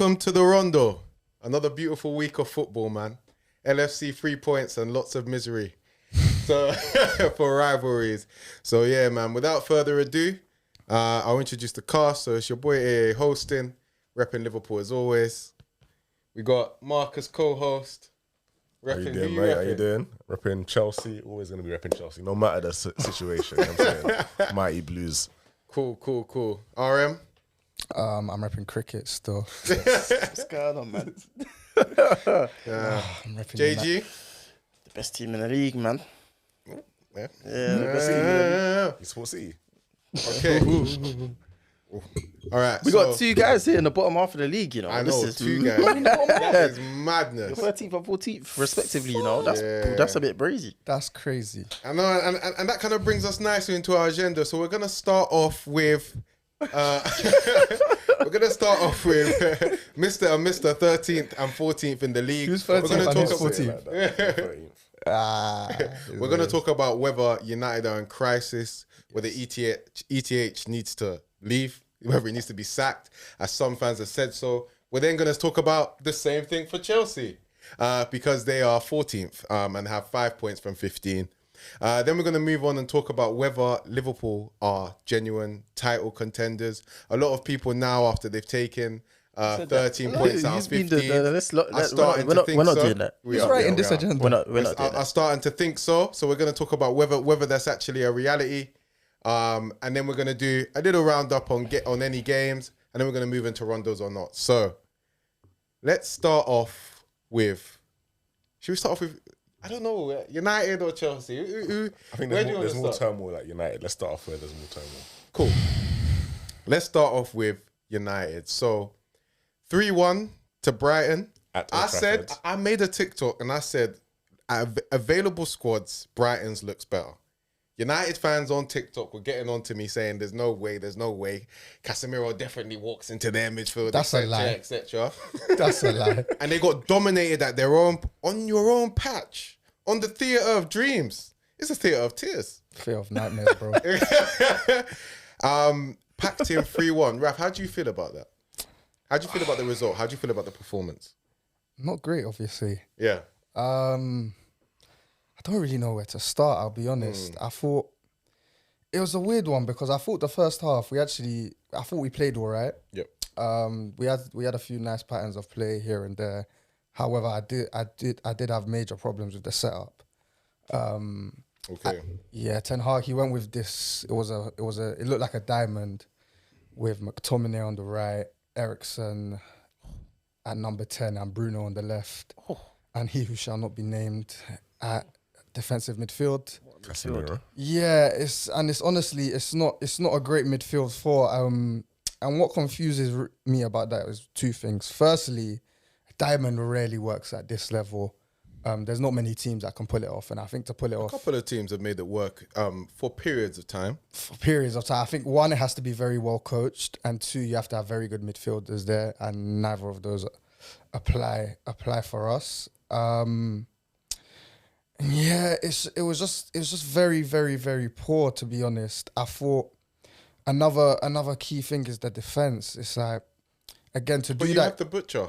Welcome to the Rondo. Another beautiful week of football, man. LFC 3 points and lots of misery. So for rivalries. So yeah, man, without further ado, I'll introduce the cast. So it's your boy AA hosting, repping Liverpool as always. We got Marcus co-host. How you doing, mate? How you doing? Repping Chelsea. Always going to be repping Chelsea, no matter the situation. You know what I'm saying? Mighty Blues. Cool. RM? I'm repping cricket still. What's going on, man? I'm repping JG? The best team in the league, man. Yeah. The best team in the league. You support City? Okay. All right. We got two guys here in the bottom half of the league, you know. I know, this is two guys. That is madness. 13th and 14th, respectively, you know. That's a bit brazy. That's crazy. I know, and that kind of brings us nicely into our agenda. So we're gonna start off with Mr. and Mr. 13th and 14th in the league. Who's We're 13th gonna and talk who's about 14th? We're gonna talk about whether United are in crisis, whether ETH needs to leave, whether he needs to be sacked, as some fans have said so. We're then gonna talk about the same thing for Chelsea, because they are 14th and have 5 points from 15. Then we're going to move on and talk about whether Liverpool are genuine title contenders. A lot of people now, after they've taken 13 points out of 15, are starting to think we're not so. doing that. Who's writing this agenda? We're not doing that. Are starting to think so. So we're going to talk about whether that's actually a reality. And then we're going to do a little roundup on any games. And then we're going to move into rondos or not. So let's start off with... Should we start off with... I don't know, United or Chelsea? I think there's more turmoil at United. Let's start off where there's more turmoil. Cool. Let's start off with United. So 3-1 to Brighton. I made a TikTok and I said, available squads, Brighton's looks better. United fans on TikTok were getting on to me saying there's no way. Casemiro definitely walks into their midfield, That's a lie. etc. That's a lie. And they got dominated at their own, on your own patch, on the theatre of dreams. It's a theatre of tears. Fear of nightmares, bro. Packed in 3-1. Raph, how do you feel about that? How do you feel about the result? How do you feel about the performance? Not great, obviously. Yeah. I don't really know where to start, I'll be honest. I thought it was a weird one because I thought the first half we played all right. Yep. We had a few nice patterns of play here and there. However, I did have major problems with the setup. Okay. Ten Hag, he went with this. It looked like a diamond with McTominay on the right, Eriksen at number 10 and Bruno on the left. And he who shall not be named at defensive midfield. Casemiro. Yeah, it's honestly not a great midfield for and what confuses me about that is two things. Firstly, diamond rarely works at this level. There's not many teams that can pull it off, and I think to pull it off, A couple of teams have made it work for periods of time. I think one, it has to be very well coached, and two, you have to have very good midfielders there, and neither of those apply for us. It was just very, very, very poor, to be honest. I thought another key thing is the defense. It's like, again, But you have the butcher.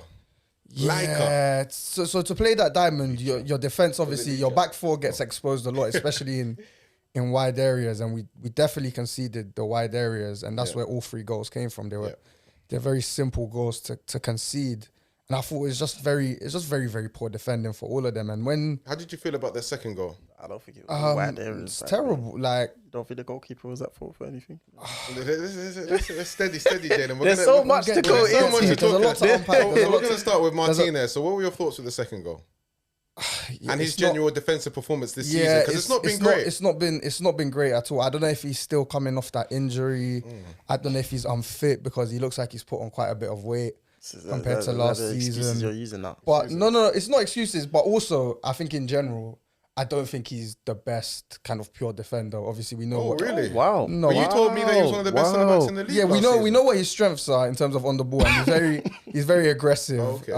Yeah, so to play that diamond, your defense, obviously, your back four gets exposed a lot, especially in wide areas, and we definitely conceded the wide areas, and that's where all 3 goals came from. They're very simple goals to concede. And I thought it's just very, very poor defending for all of them. And How did you feel about their second goal? I don't think it was wide areas. It's terrible. Like, You don't think the goalkeeper was at fault for anything? Steady, Jalen. There's so much to go into. There's a lot to unpack. So we're going to start with Martinez. So what were your thoughts with the second goal? And his genuine defensive performance this season? Because it's not been great. It's not been great at all. I don't know if he's still coming off that injury. I don't know if he's unfit because he looks like he's put on quite a bit of weight compared to last season. You're using that. But no, it's not excuses. But also, I think in general, I don't think he's the best kind of pure defender. Obviously, we know. Oh, really? Wow. No, But you told me that he was one of the best centre backs in the league. Yeah, we know what his strengths are in terms of on the ball, and he's very aggressive. Okay.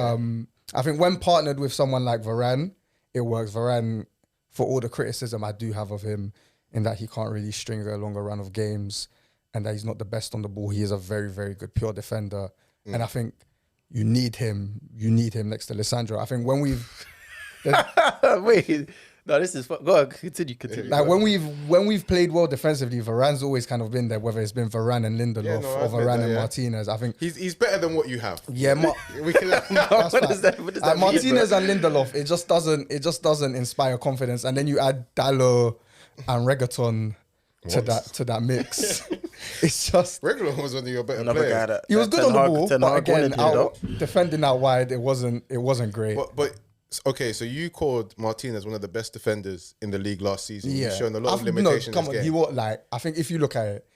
I think when partnered with someone like Varane, it works. Varane, for all the criticism I do have of him, in that he can't really string a longer run of games, and that he's not the best on the ball, he is a very, very good pure defender. And I think you need him. You need him next to Lissandro. I think when we've Wait, no, this is go on, continue. like when we've played well defensively, Varane's always kind of been there. Whether it's been Varane and Lindelof or Varane and Martinez, I think he's better than what you have. Yeah, we can. that's What fine. does that mean, Martinez bro? and Lindelof, it just doesn't inspire confidence. And then you add Dallo and Reggaeton to that mix. It's just Regular was one of your better Another players. guy that he was good on the ball, Ten but Hag again, wanted, defending out wide, it wasn't great. But okay, so you called Martinez one of the best defenders in the league last season. You've shown a lot of limitations. No, come this on, game. he was like. I think if you look at it,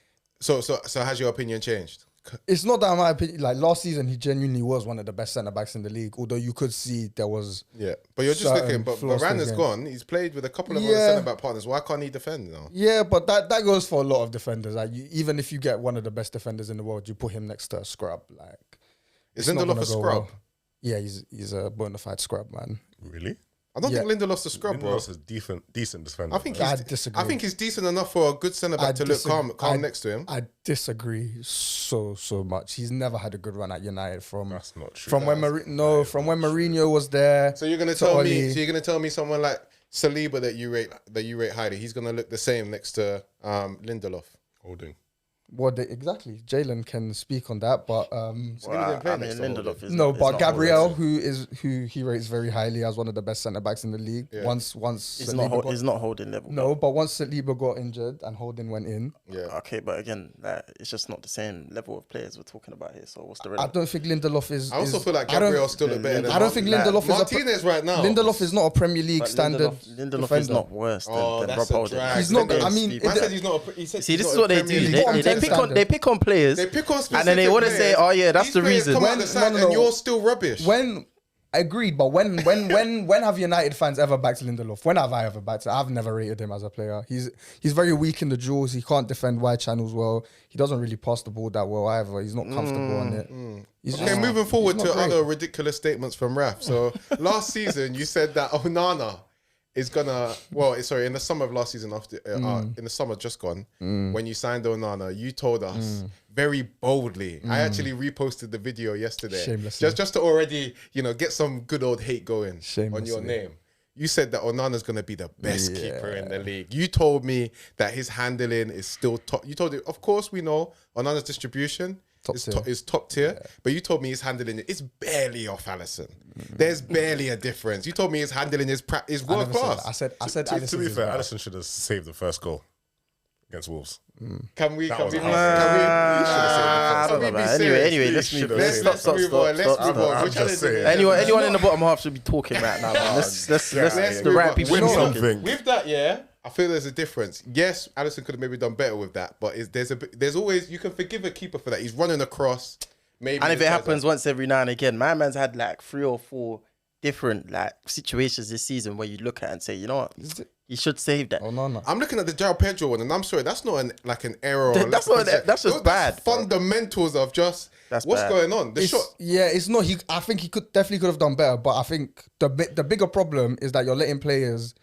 So has your opinion changed? it's not that my opinion. Like last season, he genuinely was one of the best centre backs in the league. Although you could see there was Yeah, but you're just certain looking. But flaws to Varane his has game. gone. He's played with a couple of other Yeah. centre back partners. Why can't he defend now? Yeah, but that goes for a lot of defenders. Like even if you get one of the best defenders in the world, you put him next to a scrub. Like Is it's not Lindelof gonna a go scrub? well. Yeah, he's a bona fide scrub, man. Really? I don't think Lindelof's a scrub, bro. Lindelof's a decent defender. I think I he's. disagree. I think he's decent enough for a good centre back to look calm next to him. I disagree so much. He's never had a good run at United from That's not true. from when Mourinho was there. So you're gonna tell me? So you're gonna tell me someone like Saliba that you rate highly? He's gonna look the same next to Lindelof. Holding. Exactly. Jalen can speak on that, but Well, I mean, Lindelof is no, not- is but not Gabriel, always- who he rates very highly as one of the best centre backs in the league. Yeah. Once He's Saliba not holding level. no, but once Saliba got injured and Holding went in, Yeah. Okay, but again, it's just not the same level of players we're talking about here. So what's the I relevance? don't think Lindelof is. I also feel like I don't- Gabriel's still look better than I don't think Lindelof is Martinez right now. Lindelof is not a Premier League But standard Lindelof defender. is not worse than, Oh, than that's Rob a Holding. drag. He's not. I mean, Man said he's not. He said See, he's this not is a what they Premier do. League bottom They 10 pick on standard. players, They pick on and then they want to say, "Oh yeah, that's These the players reason." Come out the side no. and you're still rubbish. When agreed, but when have United fans ever backed Lindelof? When have I ever backed him? I've never rated him as a player. He's very weak in the duels. He can't defend wide channels well. He doesn't really pass the ball that well either. He's not comfortable on it. He's Okay, just- moving forward he's to not great. other ridiculous statements from Raph. So last season you said that Onana is gonna. Well, sorry, in the summer of last season, after in the summer just gone, when you signed Onana, you told us very boldly. I actually reposted the video yesterday, Shamelessly. just to already get some good old hate going on your Shamelessly. name. You said that Onana's gonna be the best keeper in the league. You told me that his handling is still top. You told it. Of course, we know Onana's distribution is top tier, but you told me his handling is barely off Alisson. There's barely a difference. You told me his handling is I world never said class. that. I said To Alisson be is fair, bad. Alisson should have saved the first goal against Wolves. Can we? That Can was we? a Can we? I don't know, Can we be man. serious? Anyway, let's move. Let's Let's stop. move on. Let's move on. I'm We're trying just to do saying. this. Anyone in the bottom half should be talking right now, man. Let's Let's the move right on. people Win should be something. talking. With that, yeah, I feel there's a difference. Yes, Alisson could have maybe done better with that, but there's always you can forgive a keeper for that. He's running across. Maybe And if the it guy's happens once every now and again, my man's had like 3 or 4 different like situations this season where you look at and say, you know what, he should save that. Oh no. I'm looking at the João Pedro one, and I'm sorry, that's not an error. Or That's lack of not- that's just bad, bro. Fundamentals of just That's what's bad. going on. The shot. It's not. I think he definitely could have done better, but I think the bigger problem is that you're letting players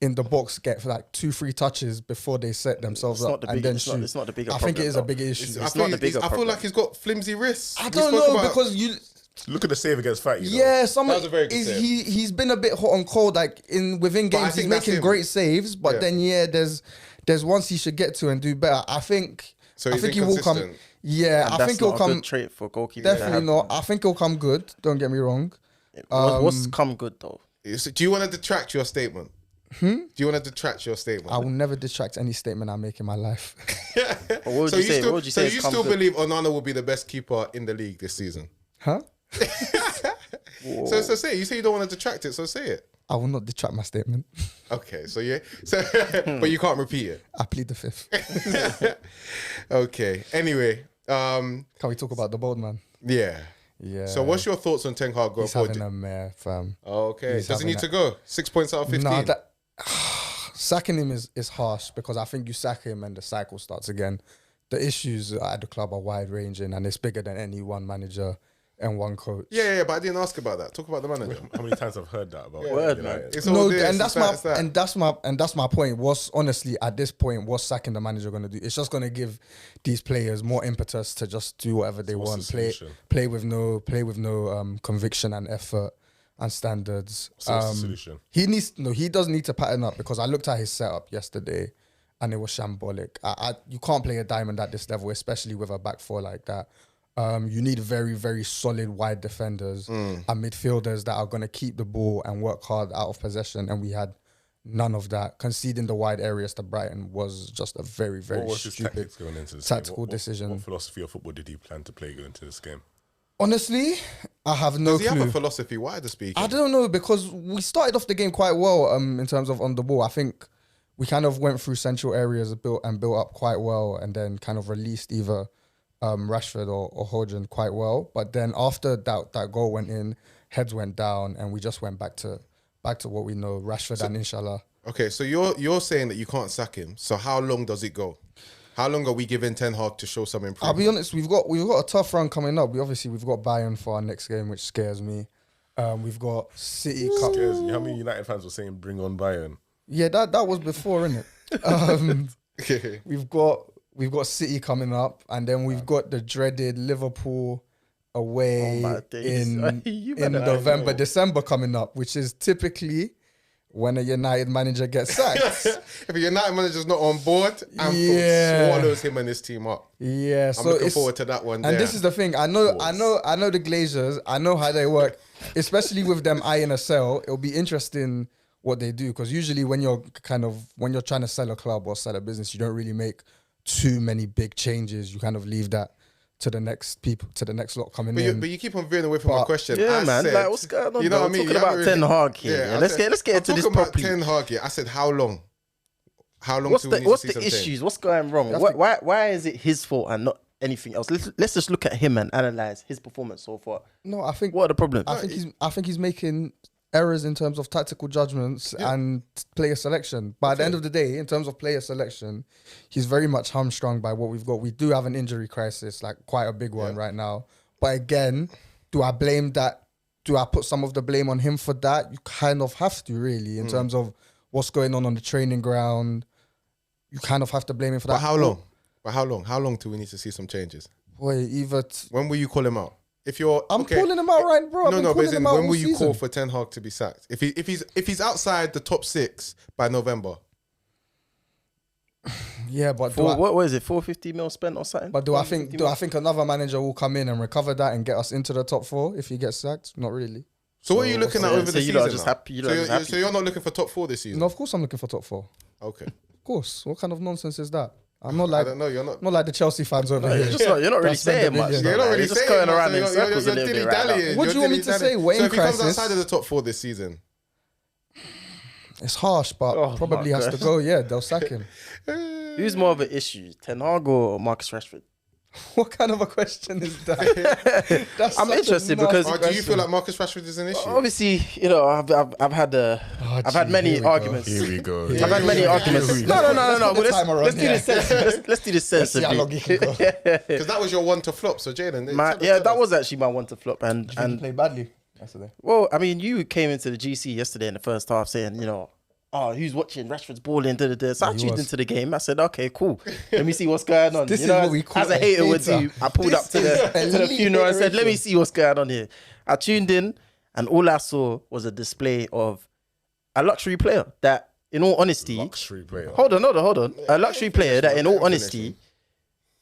in the box get like 2-3 touches before they set themselves It's up not the and big- then it's shoot. not- it's not the bigger I think it problem, is a though. bigger issue. It's not the bigger I feel problem. like he's got flimsy wrists. I We don't spoke know about- because you. Look at the save against Fatty. Yeah, That was a very good save. he's been a bit hot and cold. Like within I games, he's think that's making him. great saves, but Yeah. then there's ones he should get to and do better. I think. So I he's think he will come. inconsistent. Yeah, And I that's think he'll not a come. good trait for goalkeepers. Definitely not. I think he'll come good. Don't get me wrong. What's come good though? Do you want to detract your statement? Do you want to detract your statement? I will never detract any statement I make in my life. But what would you say? What would you say? So you has come still good? believe Onana will be the best keeper in the league this season? Huh? So say it. You say you don't want to detract it, so say it. I will not detract my statement. Okay, so yeah, so but you can't repeat it. I plead the fifth. Okay. Anyway, Can we talk about the bold man? yeah. Yeah. So what's your thoughts on Ten Hag going He's forward? having a mare, fam. Okay. he's Does he having need to go? 6 points out of 15. No, sacking him is harsh because I think you sack him and the cycle starts again. The issues at the club are wide ranging and it's bigger than any one manager N1 coach. Yeah, but I didn't ask about that. Talk about the manager. How many times I've heard that about Word, United? man. It's all No, this, and it's that's my point. What's honestly at this point, what's sacking the manager going to do? It's just going to give these players more impetus to just do whatever they what's want. the solution? Play with no conviction and effort and standards. So what's the solution? He does need to pattern up, because I looked at his setup yesterday and it was shambolic. You can't play a diamond at this level, especially with a back four like that. You need very, very solid wide defenders and midfielders that are going to keep the ball and work hard out of possession. And we had none of that. Conceding the wide areas to Brighton was just a very, very What was his stupid tactics going into this tactical game? decision. What philosophy of football did he plan to play going into this game? Honestly, I have no Does he clue. have a philosophy, wider speaking? I don't know, because we started off the game quite well in terms of on the ball. I think we kind of went through central areas, built up quite well, and then kind of released either Rashford or Hodgson quite well. But then after that goal went in, heads went down, and we just went back to what we know, Rashford and Inshallah. Okay, so you're saying that you can't sack him. So how long does it go? How long are we giving Ten Hag to show some improvement? I'll be honest, we've got a tough run coming up. We've got Bayern for our next game, which scares me. We've got City Cup. Scares you. How many United fans were saying bring on Bayern? Yeah, that was before, innit? We've got City coming up, and then we've got the dreaded Liverpool away in November, December coming up, which is typically when a United manager gets sacked. If a United manager's not on board, and swallows him and his team up. Yeah, I'm looking forward to that one. And this is the thing. I know the Glazers. I know how they work, especially with them eyeing a sell. It'll be interesting what they do, because usually when you're trying to sell a club or sell a business, you don't really make too many big changes. You kind of leave that to the next lot coming in. But you keep on veering away from my question. Yeah, I man. said, Like, what's going on? You know bro? what I mean? Talking about Ten Hag here. Yeah, let's get into this about properly. Ten Hag here. I said, how long? How long? What's till we need the to see some issues? change? What's going wrong? Why is it his fault and not anything else? Let's just look at him and analyze his performance so far. No, I think What are the problems? I think he's making errors in terms of tactical judgments and player selection. But at the end of the day, in terms of player selection, he's very much hamstrung by what we've got. We do have an injury crisis, like quite a big one right now. But again, do I blame that? Do I put some of the blame on him for that? You kind of have to, really, in terms of what's going on the training ground. You kind of have to blame him for that. But how long? How long do we need to see some changes? Boy, When will you call him out? If you're, I'm calling him out right, bro. No, but when will you call for Ten Hag to be sacked? If he's outside the top 6 by November. Yeah, but what was it? 450 mil spent or something? But do I think another manager will come in and recover that and get us into the top 4 if he gets sacked? Not really. So what are you looking at over the season? You lot are just happy. So you're not looking for top 4 this season? No, of course I'm looking for top 4. Okay. Of course. What kind of nonsense is that? I'm not like I don't know. You're not. Not like the Chelsea fans over here. You're not really saying much. Yeah, You're not really just saying going much, around so in circles a you're little bit right now. dilly-dallying. What do you want me to say? Wayne So if he comes crisis? outside of the top 4 this season, It's harsh, but probably has to go. Yeah, they'll sack him. Who's more of an issue, Ten Hag or Marcus Rashford? What kind of a question is that? I'm interested because do you feel like Marcus Rashford is an issue? obviously, I've had many arguments. Here we go. I've had many arguments. No. Let's do this sensibly. Let's do this sensibly. Because that was your one to flop. So Jalen, That was actually my one to flop. And played badly yesterday. well, I mean, you came into the GC yesterday in the first half saying, who's watching Rashford's balling? So I tuned into the game. I said, okay, cool. Let me see what's going on. This is what we call as a hater would do. I pulled up to the funeral and said, let me see what's going on here. I tuned in, and all I saw was a display of a luxury player that, in all honesty, Luxury player. Hold on. A luxury player that, in all honesty,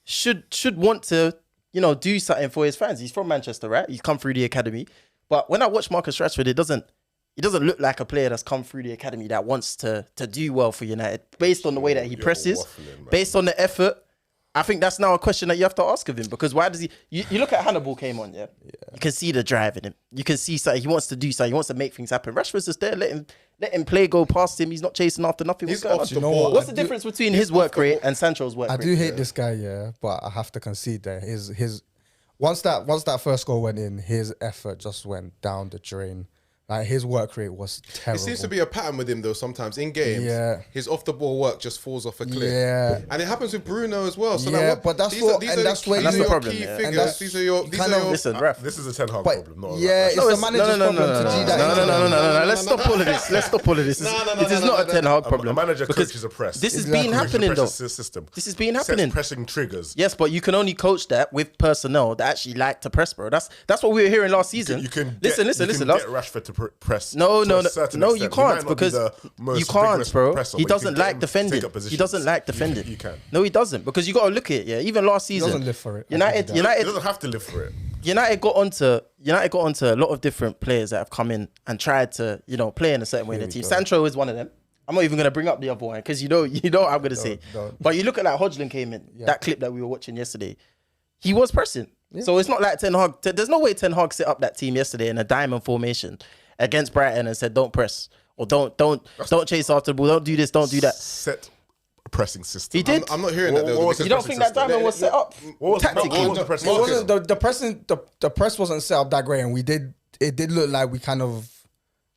should want to, do something for his fans. He's from Manchester, right? He's come through the academy. But when I watch Marcus Rashford, it doesn't look like a player that's come through the academy that wants to do well for United. Based on the way that he presses, based on the effort, I think that's now a question that you have to ask of him. Because why does he... You look at Hannibal came on, yeah? You can see the drive in him. You can see something. He wants to do something. He wants to make things happen. Rashford's just there. Let him play, go past him. He's not chasing after nothing. He's off the ball. What's the difference between his work rate and Sancho's work rate? I do hate this guy, yeah, but I have to concede that his once that first goal went in, his effort just went down the drain Like his work rate was terrible. It seems to be a pattern with him though. Sometimes in games, his off the ball work just falls off a cliff. Yeah, and it happens with Bruno as well. So but that's where that's the problem. Key figures. These are your. Listen, Raph, this is a Ten Hag problem. Not it's the manager's problem to do that. No. Let's stop all of this. It is not a Ten Hag problem. A manager coaches a press. This has been happening though. System. This has been happening. Pressing triggers. Yes, but you can only coach that with personnel that actually like to press, bro. That's what we were hearing last season. You can listen. Get Rashford to press. No, you can't because you can't, bro. He doesn't like defending. He doesn't like defending. You can. No, he doesn't because you got to look at it. Yeah, even last season, he doesn't live for it. United, he doesn't have to live for it. United got onto a lot of different players that have come in and tried to play in a certain way in the team. Sancho is one of them. I'm not even going to bring up the other one because you know what I'm going to say. But you look at like Hodgson came in, that clip that we were watching yesterday. He was pressing. Yeah. So it's not like Ten Hag. There's no way Ten Hag set up that team yesterday in a diamond formation against Brighton and said, don't press or don't chase after the ball. Don't do this, don't do that. Set a pressing system. He did. I'm not hearing that though. You don't think that diamond was set up tactically? The press wasn't set up that great, and it did look like we kind of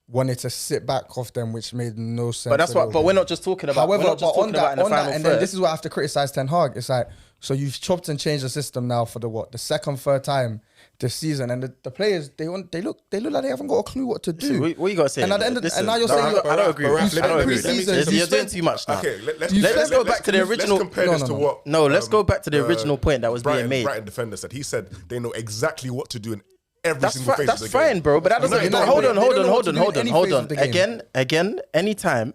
wanted to sit back off them, which made no sense. But that's what. But we're not just talking about. However, on that, and then this is what I have to criticize Ten Hag. It's like, so you've chopped and changed the system now for the second, third time this season, and the players they look like they haven't got a clue what to do. What you got to say? And at the end, and now you're saying I don't agree. You're doing too much now. Okay, let's go back to the original. Let's compare this to what. No, let's go back to the original point that was being made. Brighton defender said. He said they know exactly what to do in every single phase of the game. That's fine, bro. But that doesn't. Hold on. Again. Anytime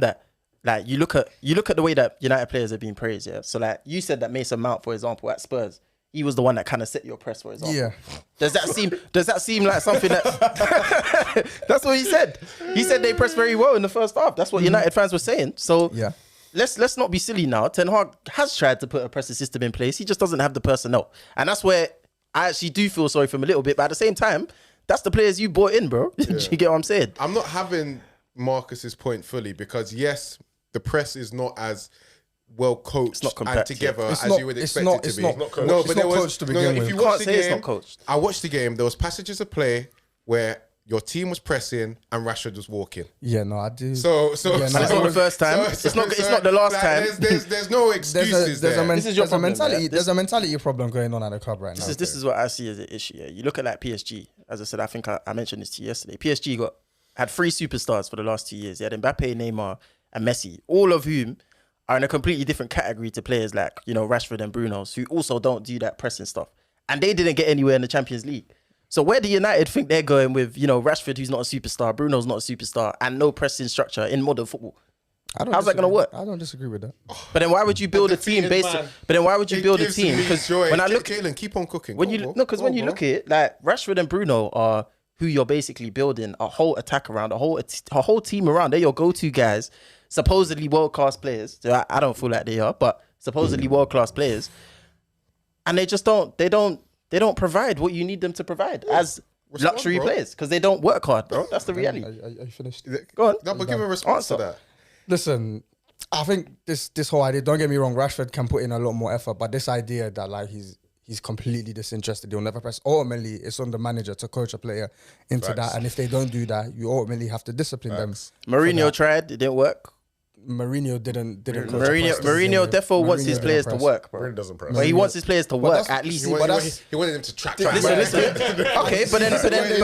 that. Like you look at the way that United players are being praised, yeah. So like you said that Mason Mount, for example, at Spurs, he was the one that kind of set your press, for example. Yeah. Does that seem like something that? That's what he said. He said they pressed very well in the first half. That's what United fans were saying. So yeah. Let's not be silly now. Ten Hag has tried to put a pressing system in place. He just doesn't have the personnel, and that's where I actually do feel sorry for him a little bit. But at the same time, that's the players you brought in, bro. Yeah. You get what I'm saying? I'm not having Marcus's point fully because yes, the press is not as well coached and together as you would expect it to be. No, but there was to begin with. If you watch the game, I watched the game. There was passages of play where your team was pressing and Rashford was walking. Yeah, no, I do. So it's not the first time. It's not the last time. There's no excuses there. There's a mentality problem going on at the club right now. This is what I see as an issue. Yeah. You look at like PSG. As I said, I think I mentioned this to you yesterday. PSG had 3 superstars for the last 2 years. They had Mbappe, Neymar, and Messi, all of whom are in a completely different category to players like, Rashford and Bruno's, who also don't do that pressing stuff. And they didn't get anywhere in the Champions League. So where do United think they're going with, Rashford, who's not a superstar, Bruno's not a superstar, and no pressing structure in modern football? How's that going to work? I don't disagree with that. But then why would you build a team based on... But then why would you build a team? Because when I look... Jalen, keep on cooking. When you look at it, like, Rashford and Bruno are who you're basically building a whole attack around, a whole team around. They're your go-to guys, supposedly world-class players. I don't feel like they are, but supposedly world-class players. And they just don't provide what you need them to provide as luxury players because they don't work hard, bro. That's the reality. Are you finished? Go on. No, but give a response to that. Listen, I think this whole idea, don't get me wrong, Rashford can put in a lot more effort, but this idea that like he's completely disinterested, he'll never press. Ultimately, it's on the manager to coach a player into that. And if they don't do that, you ultimately have to discipline them. Mourinho tried, it didn't work. Mourinho didn't Mourinho definitely wants his players to work, bro. Mourinho doesn't press. But he wants his players to work at least. He wanted them to track. Listen. Okay, but then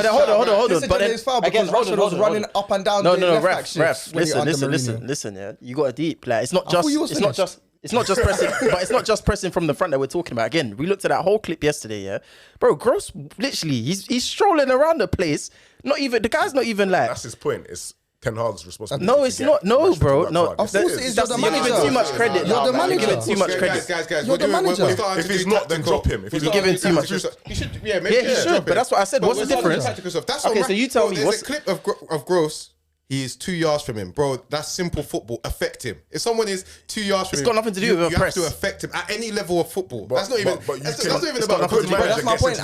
hold on. But then again, Rashford was running up and down. No, Raph. Listen. Yeah, you got a deep. Like it's not just pressing, but it's not just pressing from the front that we're talking about. Again, we looked at that whole clip yesterday, yeah. Bro, Gross, literally, he's strolling around the place. The guy's not even like... That's his point. It's Ten Hag's responsibility. No, it's not. No, bro. No, of course it is. You're the manager. You're giving too much credit. You're the manager. You're giving too much credit. Guys, you're the manager. If he's not, then drop him. If he's giving too much. He should. Yeah, he should. But that's what I said. What's the difference? Okay, so you tell me. There's a clip of Gross. He is 2 yards from him, bro. That's simple football. Affect him. If someone is 2 yards from him, it's got nothing to do with a press. You have to affect him at any level of football. That's not even. That's not even about the coach. That's my point.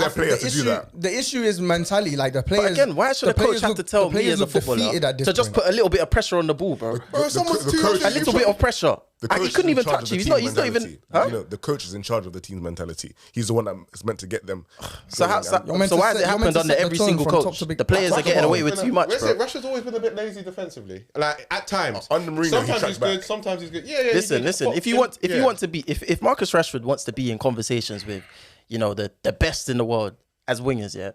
The issue is mentality. Like the players. But again, why should a coach have to tell me as a footballer to just put a little bit of pressure on the ball, bro? Bro, someone's 2 yards. A little bit of pressure. The coach He couldn't is in even charge touch of you. the He's team's not even. mentality. Huh? You know, the coach is in charge of the team's mentality. He's the one that's meant to get them. So how? So, You're meant so to why has set- it you're meant happened to under set the every tone single from top coach? to big- The players are getting away with too much, bro. Rashford's always been a bit lazy defensively. Like at times. Under Mourinho, he sometimes tracks he's good, back. sometimes he's good. Yeah. Listen. If you want to be, if Marcus Rashford wants to be in conversations with, you know, the best in the world as wingers, yeah,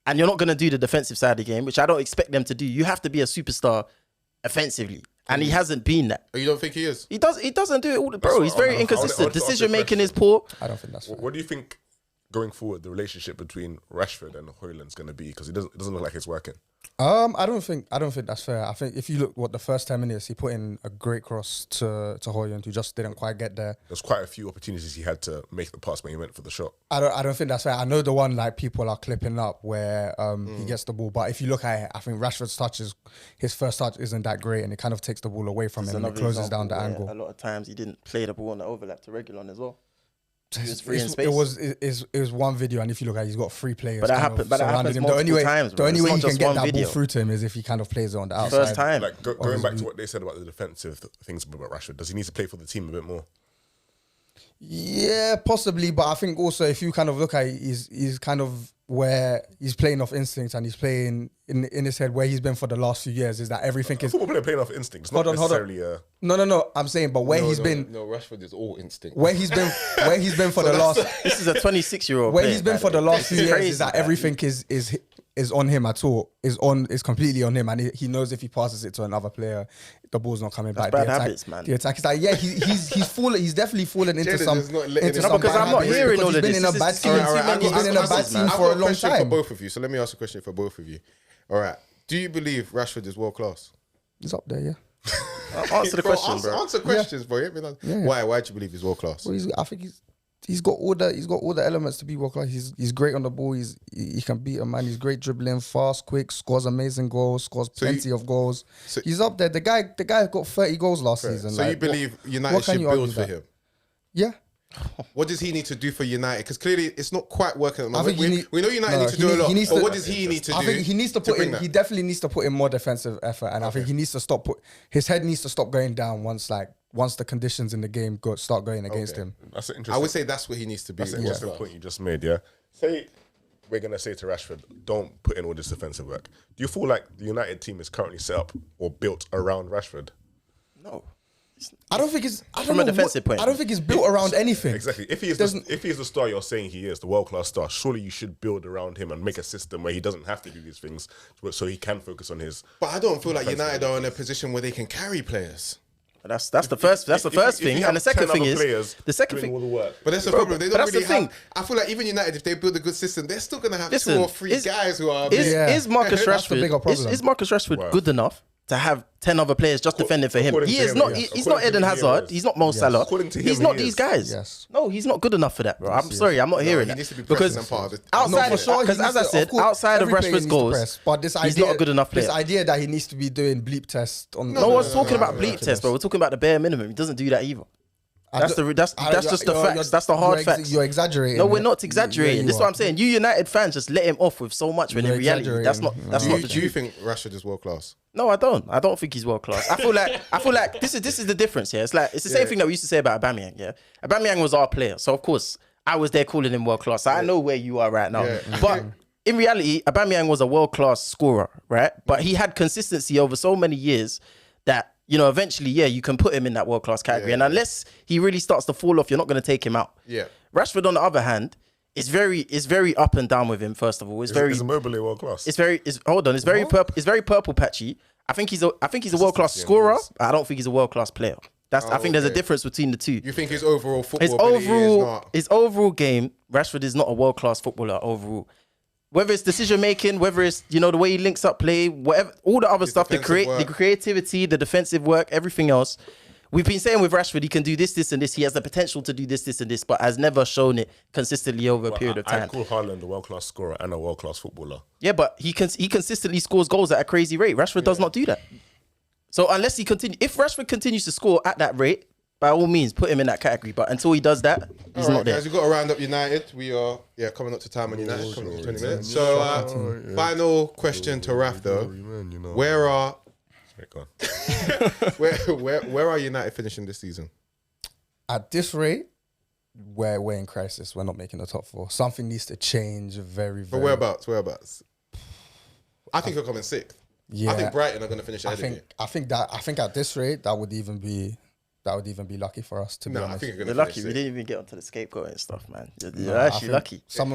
and you're not gonna do the defensive side of the game, which I don't expect them to do. You have to be a superstar offensively, and he hasn't been that. You don't think he is? He doesn't do it all. Bro, he's very inconsistent. I would ask Decision the making question. is poor. I don't think that's fair. What do you think going forward the relationship between Rashford and Højlund's going to be? Because it doesn't look like it's working. I don't think that's fair. I think if you look what the first 10 minutes, he put in a great cross to Højlund, who just didn't quite get there. There's quite a few opportunities he had to make the pass when he went for the shot. I don't think that's fair. I know the one like people are clipping up where he gets the ball, but if you look at it, I think Rashford's his first touch isn't that great, and it kind of takes the ball away from him and it closes down the angle. A lot of times he didn't play the ball on the overlap to Reguilon as well. He was free in It space. was one video, and if you look at it, he's got 3 players. But that kind of happens surrounding him. multiple times, The bro. only It's way not he can just get one that video. ball through to him is if he kind of plays it on the outside. First time. Like going back to what they said about the defensive things about Rashford, does he need to play for the team a bit more? Yeah, possibly, but I think also if you kind of look at it, he's kind of where he's playing off instinct and he's playing in his head where he's been for the last few years is that everything A is. football player playing off instinct. It's not Hold on. necessarily No. I'm saying, but where he's been, No, Rashford is all instinct. where he's been for the last, This is a 26-year-old. where he's been for the last few It's years crazy, is that man. everything is on him at all. Is completely on him, and he knows if he passes it to another player, the ball's not coming back. bad the attack, habits, man. The attack is like, yeah, he's fallen. He's definitely fallen into Jalen some. is not letting Into him- some No, because bad I'm not habits hearing because all he's of been this. in a This bad is team. too many He's been in a bad excuses, team man. for a I've got long question time. for both of you. So let me ask a question for both of you. All right. Do you believe Rashford is world class? He's up there, yeah. Answer the question, bro. Answer questions, bro. Yeah. Why do you believe he's world class? Well, I think he's got all the elements to be world class. He's great on the ball. He can beat a man. He's great dribbling, fast, quick, scores amazing goals, scores plenty of goals. So- he's up there. The guy got 30 goals last season. So like, you believe what United can should you build argue for that? him? Yeah. What does he need to do for United? Because clearly it's not quite working at the I moment. think We know United need to do a lot. needs But to- what does he need to do? I think he needs to put bring in. that? He definitely needs to put in more defensive effort, and I think he needs to stop. His head needs to stop going down once the conditions in the game start going against him. That's an interesting. I would say that's what he needs to be. That's an interesting point you just made. Yeah. Say we're gonna say to Rashford, don't put in all this defensive work. Do you feel like the United team is currently set up or built around Rashford? No. I don't think it's. I don't From a know defensive point. I don't think it's built around anything. Exactly. If he is the star you're saying he is, the world class star, surely you should build around him and make a system where he doesn't have to do these things, so he can focus on his. But I don't feel like United are in a position where they can carry players. That's the first If you thing, have and the second 10 thing other is players the second doing all thing. the work. But that's the Bro, problem. They but don't that's really the have. thing. I feel like even United, if they build a good system, they're still gonna have Listen, 2 or 3 guys who are. Is Marcus That's the bigger Rashford problem. is Marcus Rashford Wow. good enough to have 10 other players just defending for him? according He to is him, not. yes. He's not According to Eden him, he Hazard. is. He's not Mo Salah. According to him, He's not he these is. guys. Yes. No, he's not good enough for that, bro. I'm sorry, I'm not hearing he that needs to be because pressing and part of it. outside, No, for sure, he because as needs I to- said, of course, outside of every player Rashford's needs to goals, press, but this he's not a good enough This player. idea that he needs to be doing bleep tests on. No one's talking about bleep test, bro. We're talking about the bare minimum. He doesn't do that either. That's just the facts. That's the hard facts. You're exaggerating. No, we're not exaggerating. Yeah, This is what I'm saying. You United fans just let him off with so much when You're in reality that's exaggerating. not the Do you truth. think Rashford is world class? No, I don't. I don't think he's world class. I feel like this is the difference. Yeah, it's the same thing that we used to say about Aubameyang. Yeah, Aubameyang was our player, so of course I was there calling him world class. So I know where you are right now. Yeah. But in reality, Aubameyang was a world class scorer, right? But he had consistency over so many years that, you know, eventually, yeah, you can put him in that world class category. Yeah, and unless he really starts to fall off, you're not going to take him out. Yeah. Rashford, on the other hand, is very up and down with him. First of all, Is Immobile world class? it's very purple patchy. I think he's a world class scorer. I don't think he's a world class player. I think there's a okay. difference between the two. You think his overall football His ability is not? his overall game, Rashford is not a world class footballer overall. Whether it's decision making, whether it's, you know, the way he links up play, whatever, all the other stuff, the defensive work. creativity, the defensive work, everything else. We've been saying with Rashford, he can do this, and this. He has the potential to do this, and this, but has never shown it consistently over a period of time. I'd call Haaland a world class scorer and a world class footballer. Yeah, but he consistently scores goals at a crazy rate. Rashford does not do that. So if Rashford continues to score at that rate, by all means, put him in that category. But until he does that, he's All not right, there. guys, we've got to round up United. We are coming up to time on United. Coming up to 20 minutes. So final question to Raf though: Where are Okay, go on. Where are United finishing this season? At this rate, we're in crisis. We're not making the top 4. Something needs to change very, But very. whereabouts? I think you're coming 6th. Yeah, I think Brighton are going to finish ahead of you. I think at this rate, that would even be lucky for us, to be No, I honest. think you're You're going to lucky. finish We 6th. didn't even get onto the scapegoat and stuff, man. You're I actually think lucky. Some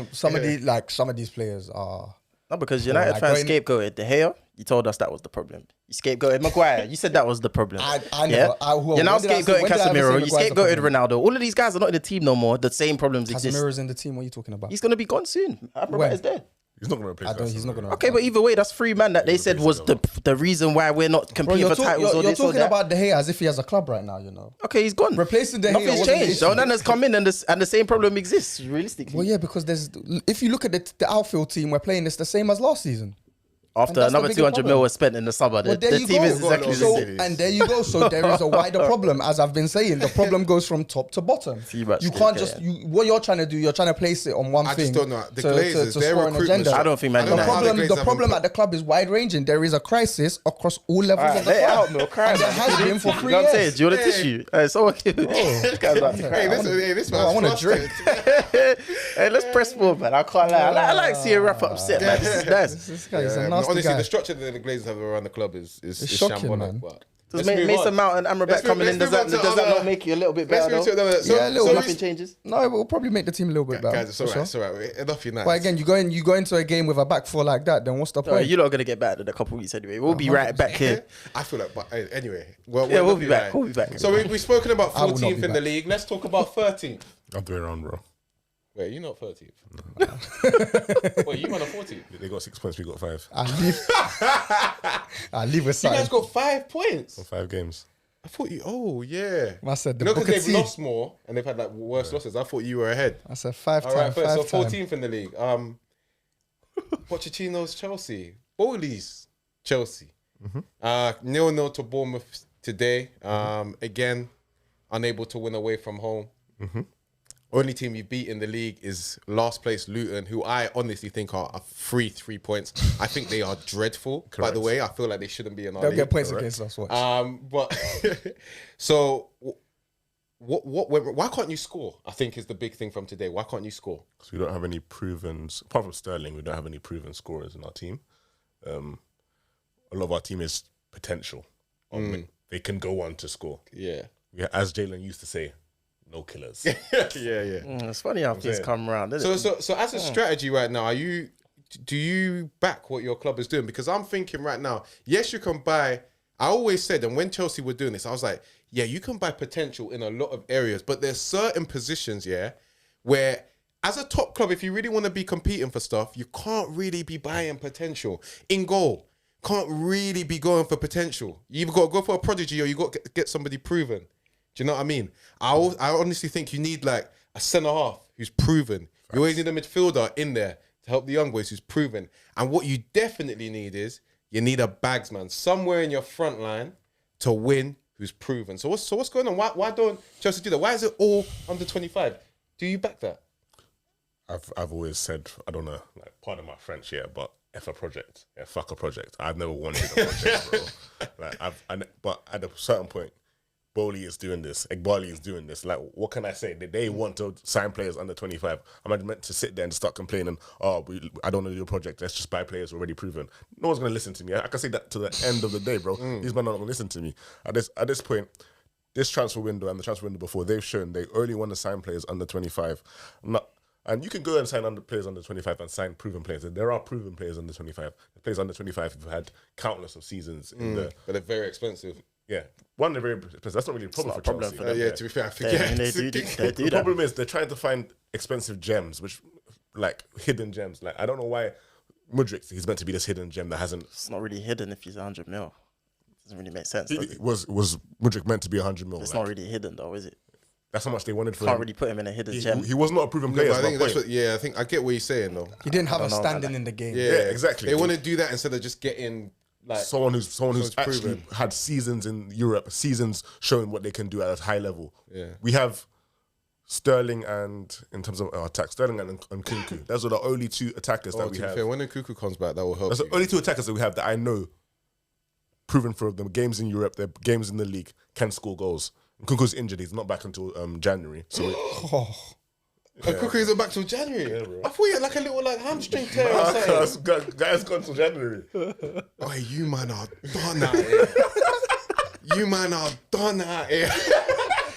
of these players are. No, because United like fans going- scapegoated De Gea. You told us that was the problem. You scapegoated Maguire. You said that was the problem. You're now when did I say- scapegoating when did I ever say Casemiro. You Maguire's the scapegoated problem? Ronaldo. All of these guys are not in the team no more. The same problems exist. Casemiro's in the team. What are you talking about? He's going to be gone soon. Amrabat is there. He's not going to replace He's not going to. Okay, but either way, that's 3 man that they said was the reason why we're not competing for titles or you're this or talking that. about De Gea as if he has a club right now, you know. Okay, he's gone. Replacing De Gea Nothing's wasn't the changed. issue. Onana's come in and the same problem exists, realistically. Well, yeah, because if you look at the outfield team we're playing, it's the same as last season. After that's the another bigger 200 mil problem. was spent in the summer, Well, the there you team go. is exactly So- the same. and there you go. So there is a wider problem, as I've been saying. The problem goes from top to bottom. Too much You shit, can't yeah. just what you're trying to do. You're trying to place it on one I thing. just don't know. The to Glazers, their score an recruitment agenda. shop- I don't think Man I don't know United- how The Glazers have problem been at the club is wide ranging. There is a crisis across all levels of the Let it club. out, Mil. Cry, And there man. has been for 3 You know what I'm saying? years. Do you want a tissue? Someone this guy's about to cry. This I man's want a flustered. drink. Hey, let's press forward, man. I can't lie. I like seeing Rafa upset, man. This is nice. This guy is a Yeah, nasty honestly, guy. the structure that the Glazers have around the club is It's shocking, shambolic, man. but Does let's move Mason on. Mount and Amrabat Let's move- coming in, let's does move that on to not other- make you a little bit Let's better, move to though? another. So, Yeah, a little so bit. Nothing changes? No, it will probably make the team a little bit better. guys, it's all for right. sure. It's all right. Enough United. But again, you go into a game with a back 4 like that, then what's the No, point? you're not going to get better in a couple of weeks anyway. We'll be right back here. I feel like, but anyway, Yeah, we'll be back. We'll be back. So we've spoken about I will not 14th be in the back. league. Let's talk about 13th. Other way around, bro. Wait, you're not 13th. Wait, you man are 14th. They got 6 points, we got 5. I leave with You something. guys got 5 points. On 5 games. I thought you. Oh yeah. I said the You know, because Booker they've T. lost more and they've had like worse losses. I thought you were ahead. I said 5 All right, times. first, so 5 times. 14th in the league. Pochettino's Chelsea. Bowley's Chelsea. 0-0 to Bournemouth today. Again, unable to win away from home. Only team you beat in the league is last place Luton, who I honestly think are a free 3 points. I think they are dreadful. By the Correct. way, I feel like they shouldn't be in our They'll league. get points correct. against us. Watch. But so why can't you score? I think is the big thing from today. Why can't you score? So we don't have any proven, apart from Sterling, we don't have any proven scorers in our team. A lot of our team is potential. They can go on to score. Yeah. As Jalen used to say, no killers. yeah. It's funny how things come around, isn't it? So as a strategy right now, do you back what your club is doing? Because I'm thinking right now, yes, you can buy. I always said, and when Chelsea were doing this, I was like, yeah, you can buy potential in a lot of areas, but there's certain positions, where as a top club, if you really want to be competing for stuff, you can't really be buying potential. In goal, can't really be going for potential. You either got to go for a prodigy or you got to get somebody proven. Do you know what I mean? I honestly think you need like a centre half who's proven. You always need a midfielder in there to help the young boys who's proven. And what you definitely need is you need a bagsman somewhere in your front line to win who's proven. So what's going on? Why don't Chelsea do that? Why is it all under 25? Do you back that? I've always said, I don't know, like, pardon my French, but F a project. Yeah, fuck a project. I've never wanted a project, bro. But at a certain point, Bowley is doing this. Egbali is doing this. Like, what can I say? They want to sign players under 25. I'm meant to sit there and start complaining, I don't know your project. Let's just buy players already proven. No one's going to listen to me. I can say that to the end of the day, bro. These men are not going to listen to me. At this point, this transfer window and the transfer window before, they've shown they only want to sign players under 25. And you can go and sign players under 25 and sign proven players. There are proven players under 25. The players under 25 have had countless of seasons in the... But they're very expensive. Yeah. One, they're very expensive. That's not really a problem for problem Chelsea. for them. Yeah, to be fair, I forget. They do The that. problem is they're trying to find expensive gems, which, like, hidden gems. Like, I don't know why Mudryk, he's meant to be this hidden gem that hasn't... It's not really hidden if he's 100 mil. Doesn't really make sense, does it? Was Mudryk meant to be 100 mil? It's Like, not really hidden though, is it? that's how much they wanted for Can't him. really put him in a hidden He gem. was not a proven player. But I is my think that's point. what, I think I get what you're saying though. He didn't have a don't know about standing that. in the game. Yeah, exactly. They want to do that instead of just getting like someone who's someone's actually proven. had seasons in Europe, seasons showing what they can do at a high level. Yeah. We have Sterling and, in terms of attack, Sterling and Nkunku. Those are the only two attackers that Oh, we to be have. fair, when Nkunku comes back, that will help. That's the you. only two attackers that we have that I know proven for the games in Europe, their games in the league, can score goals. Nkunku's injured. He's not back until January. So Nkunku isn't back till January. Yeah, bro. I thought you had like a little like hamstring tear or something. Guy's gone till January. Oh, you man are done out here. You man are done out here.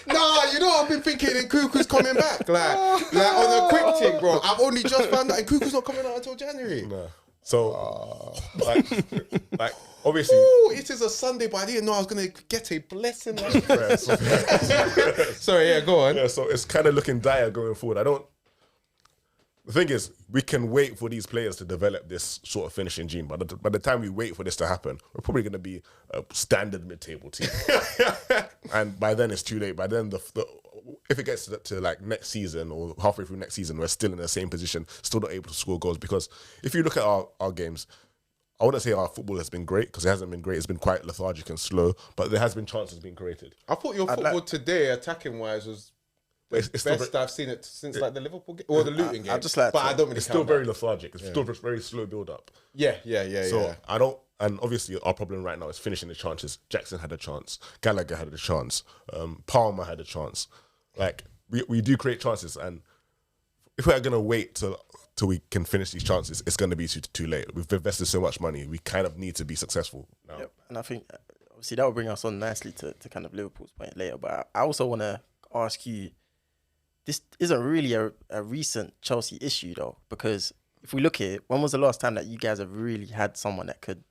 Nah, you know what I've been thinking, Nkunku's coming back. Like on a quick thing, bro. I've only just found out Nkunku's not coming out until January. Nah. So, like obviously, Ooh, it is a Sunday, but I didn't know I was gonna get a blessing. Sorry, yeah, go on. Yeah, so it's kind of looking dire going forward. The thing is, we can wait for these players to develop this sort of finishing gene. But by the time we wait for this to happen, we're probably going to be a standard mid-table team. And by then, it's too late. By then, if it gets to like next season or halfway through next season, we're still in the same position, still not able to score goals. Because if you look at our games, I wouldn't say our football has been great, because it hasn't been great. It's been quite lethargic and slow, but there has been chances being created. I thought your football today, attacking-wise, was the best I've seen it since like the Liverpool game or the Luton game. I just like but I don't really It's count still that. very lethargic. It's still very slow build-up. Yeah. So I don't, and obviously our problem right now is finishing the chances. Jackson had a chance, Gallagher had a chance, Palmer had a chance. Like we do create chances, and if we're gonna wait till we can finish these chances, it's gonna be too late. We've invested so much money. We kind of need to be successful now. Yep. And I think obviously that will bring us on nicely to kind of Liverpool's point later. But I also want to ask you, this isn't really a recent Chelsea issue though, because if we look at it, when was the last time that you guys have really had someone that could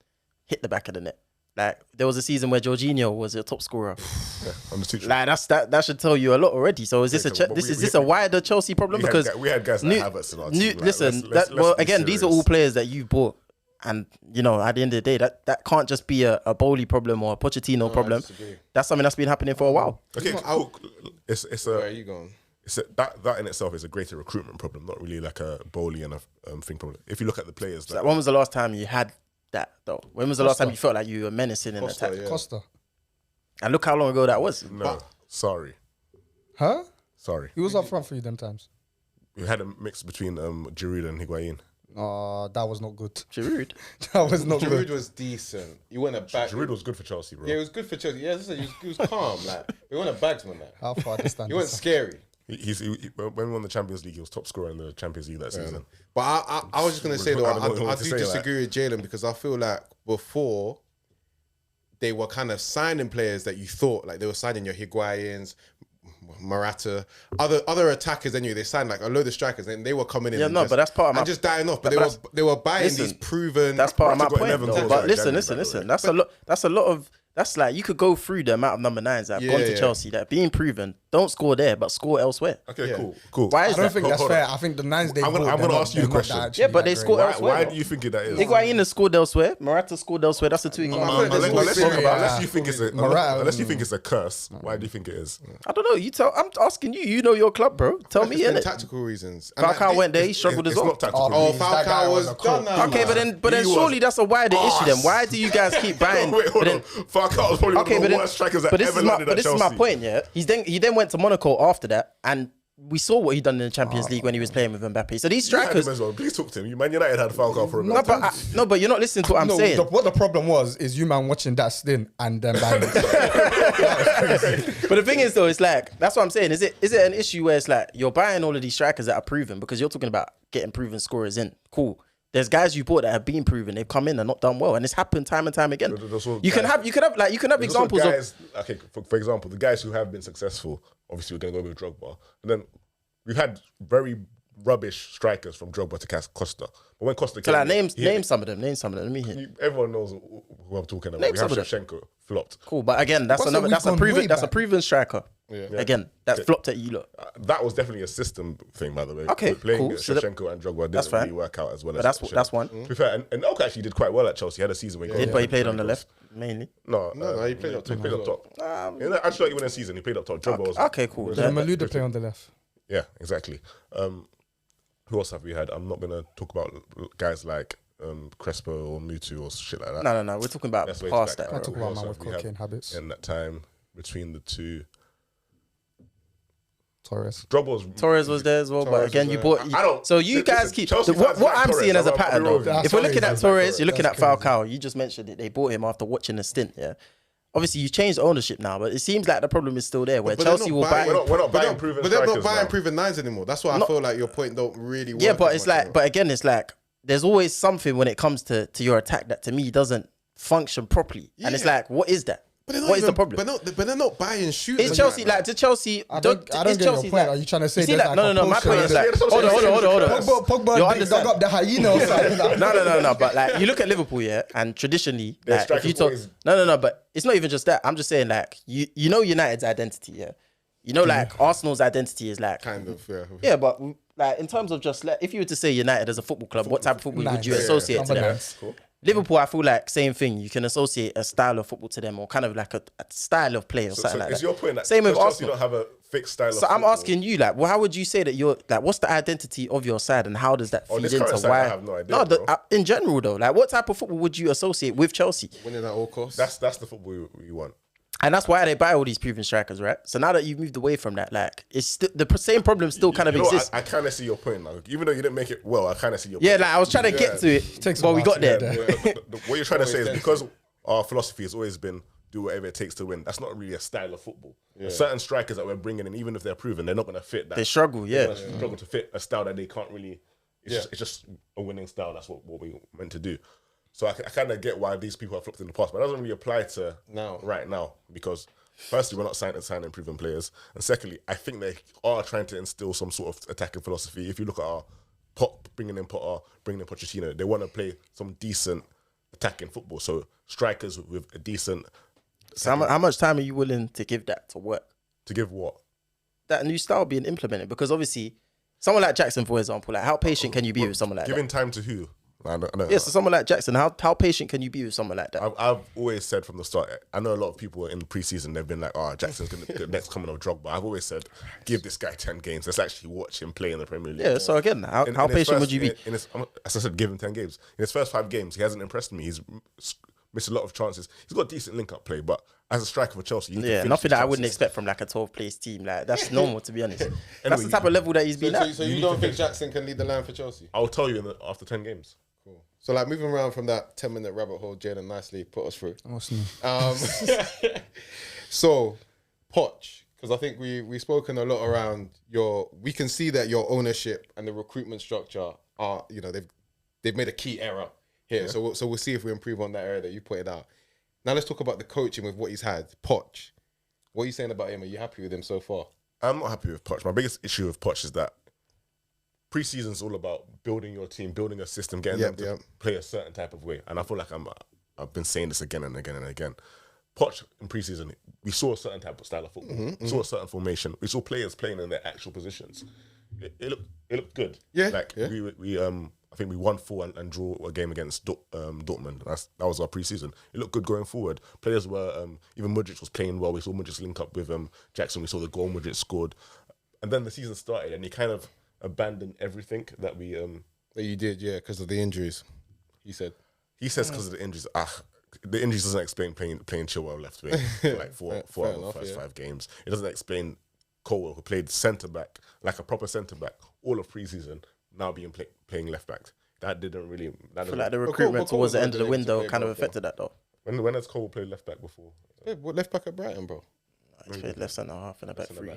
hit the back of the net? Like there was a season where Jorginho was a top scorer. On the teacher. Like that should tell you a lot already. So is this a wider Chelsea problem? Because we had guys like Havertz in our team. Like, listen, let's be again, these are all serious. players that you bought, and you know at the end of the day, that can't just be a Bowley problem or a Pochettino problem. That's something that's been happening for a while. Okay, cool. It's Where are you going? that in itself is a greater recruitment problem, not really like a Bowley and a thing problem. If you look at the players, Like, when was the last time you had that though? When was the last time you felt like you were menacing in Costa, attack? yeah. Costa. And look how long ago that was. no, sorry, Huh? He was up front for you them times. we had a mix between Giroud and Higuain. That was not good. Giroud. That was not Giroud good. was decent. He went a bag. Giroud was good for Chelsea, bro. Yeah, it was good for Chelsea. Yeah, he was calm. Like he went a bagsman. Like How far this he wasn't scary. When we won the Champions League, he was top scorer in the Champions League that season. But I was just gonna say though, I don't know I what to do say, disagree with Jalen, because I feel like before they were kind of signing players that you thought like they were signing your Higuains, Morata, other attackers. Anyway, they signed like a load of strikers, and they were coming in. Yeah, and no, just, but that's part of my. and just dying off. But but they were buying listen, these proven. That's part of my Morata got point. 11 Though. goals But in listen, January, listen. by the way. That's a lot of. That's like you could go through the amount of number 9s that have Yeah, gone to yeah. Chelsea that are being proven don't score there but score elsewhere. Okay, Yeah. cool. Why I is don't that? think that's Hold fair. on. I think the 9s they I'm gonna bought, ask you a question. Actually Yeah, but they that scored great. elsewhere. Why do you think that is? Higuain has scored elsewhere. Morata scored elsewhere. That's the two. Unless you think it's a Morata, unless you think it's a curse, why do you think it is? I don't know. You tell. I'm asking you. You know your club, bro. Tell me, It's been innit? tactical reasons. And Falcao went there. He struggled as It's well. not tactical. Oh, That guy Falcao was was a done crook. now. Okay, man. but then He was surely that's a wider issue. Then why do you guys keep buying? Wait, hold but on. then- Falcao was probably one of the worst strikers that ever landed at this is Chelsea. my point. Yeah, he then went to Monaco after that, and we saw what he done in the Champions League when he was playing with Mbappe. So these You had him strikers. as well. Please talk to him. Man United had Falcao for a No, but you're not listening to what I'm No, saying. what the problem was is you man watching that stint and then buying it. But the thing is, though, it's like that's what I'm saying. Is it an issue where it's like you're buying all of these strikers that are proven because you're talking about getting proven scorers in? Cool. There's guys you bought that have been proven. They've come in and not done well, and it's happened time and time again. You can have examples of. Okay, for example, the guys who have been successful. Obviously, we're going to go with Drogba, and then we've had very rubbish strikers from Drogba to Costa. But when Costa So came, like name some of them. Name some of them. Let me hear. everyone knows who I'm talking about. Name We have some of Shevchenko flopped. Cool, but again, that's Costa, we've a gone proven way that's a back. proven striker. Yeah. Again, that's flopped at you lot. That was definitely a system thing, by the way. Okay, playing cool. So Shevchenko and Drogba that's didn't fine. really work out as well. But as that's one. To be fair, and Elka actually did quite well at Chelsea. He had a season where But he played on the left mainly. No, he played up top. He played up top. Actually, not even a season. He played up top. Drogba was Okay, cool. Then Malouda play on the left. Yeah, exactly. Who else have we had? I'm not gonna talk about guys like Crespo or Mutu or shit like that. No. We're talking about That's way past back. that. I talk Who about else man have with we had cocaine habits. in that time between the two. Torres. Torres was there as well, but Torres again, was you there. bought. I don't. So you guys listen, keep Chelsea what fans like I'm Torres. seeing as a I'll be pattern real though. with you. That's If we're looking crazy. at Torres, you're looking at That's crazy. Falcao. You just mentioned it. They bought him after watching a stint. Yeah. Obviously, you changed ownership now, but it seems like the problem is still there. Where But they're Chelsea not will buy. buying- We're not but buying they're- proven But they're not strikers buying now. proven nines anymore. That's why I feel like your point don't really work. Yeah, but as it's much like, anymore. but again, it's like there's always something when it comes to your attack that to me doesn't function properly, and it's Yeah. like, what is that? But they're not What is the even- problem? But they're not buying shooters. Is Chelsea man. like to Chelsea? I don't is get your Chelsea's point. like- Are you trying to say You see, there's like, like no. a My potion point is there? like, hold on. Pogba You'll dug understand. up the hyena or something. No. But like, you look at Liverpool, yeah, and traditionally, Their like, if strikers you talk, always- no. But it's not even just that. I'm just saying, like, you know United's identity, yeah. You know, like Arsenal's identity is like, Kind of, yeah. yeah, but like in terms of just like, if you were to say United as a football club, what type of football would you Nice. associate to Number them? nines. Cool. Liverpool, I feel like same thing. You can associate a style of football to them, or kind of like a style of play, or So something like is that. your point that Same with Chelsea Arsenal. don't have a fixed style So of I'm football? asking you, like, well, how would you say that you're like? What's the identity of your side, and how does that feed this into current side, why? I have no idea, bro. In general though, like, what type of football would you associate with Chelsea? Winning at all costs. That's the football we want. And that's why they buy all these proven strikers, right? So now that you've moved away from that, like, it's still the same problem still kind of You know what? exists. I kind of see your point now. Even though you didn't make it well, I kind of see your Yeah, point. like I was trying to get to it, Takes a but we while got to there. get there. What you're trying to say is because our philosophy has always been do whatever it takes to win. That's not really a style of football. There's certain strikers that we're bringing in, even if they're proven, they're not going to fit that. They struggle, They're yeah. gonna struggle to fit a style that they can't really. It's just a winning style. That's what we meant to do. So I kind of get why these people have flopped in the past, but it doesn't really apply to right now because firstly, we're not signing proven players, and secondly, I think they are trying to instill some sort of attacking philosophy. If you look at our bringing in Potter, bringing in Pochettino, they want to play some decent attacking football. So strikers with a decent. So how much time are you willing to give that to work? To give what? That new style being implemented? Because obviously, someone like Jackson, for example, like how patient can you be with someone like Giving that? time to who? I don't Yeah, so someone like Jackson, how patient can you be with someone like that? I've always said from the start, I know a lot of people in preseason, they've been like, oh, Jackson's going to next coming of Drogba. I've always said, give this guy 10 games. Let's actually watch him play in the Premier League. Yeah, so again, how In his patient first- would you be? As I said, give him 10 games. In his first 5 games, he hasn't impressed me. He's missed a lot of chances. He's got decent link-up play, but as a striker for Chelsea, you need to Yeah, finish nothing his that I wouldn't chances. expect from like a 12th place team. Like that's normal, to be honest. That's Anyway, the type of level that he's been at. So you don't think Jackson can lead the line for Chelsea? I'll tell you after 10 games. Cool. So like moving around from that 10-minute rabbit hole, Jalen nicely put us through. Awesome. So Poch, because I think we've spoken a lot around we can see that your ownership and the recruitment structure are, they've made a key error here. Yeah. So we'll see if we improve on that area that you pointed out. Now let's talk about the coaching with what he's had. Poch, what are you saying about him? Are you happy with him so far? I'm not happy with Poch. My biggest issue with Poch is that preseason is all about building your team, building a system, getting them to play a certain type of way. And I feel like I've been saying this again and again and again. Poch in preseason, we saw a certain type of style of football. We saw a certain formation. We saw players playing in their actual positions. It looked good. Yeah. We I think we won 4 and drew a game against Dortmund. That was our preseason. It looked good going forward. Players were even Mudryk was playing well. We saw Mudryk link up with Jackson. We saw the goal Mudryk scored, and then the season started, and he kind of abandoned everything that we that you did, yeah, because of the injuries. He says because of the injuries. The injuries doesn't explain playing Chilwell left wing for like four out of the first 5 games. It doesn't explain Colwell, who played centre back like a proper centre back all of preseason, now being playing left back. That didn't really. I feel like the recruitment towards the end of the window kind of affected that though. When has Colwell played left back before? What left back at Brighton, bro? He played left centre half and a back 3.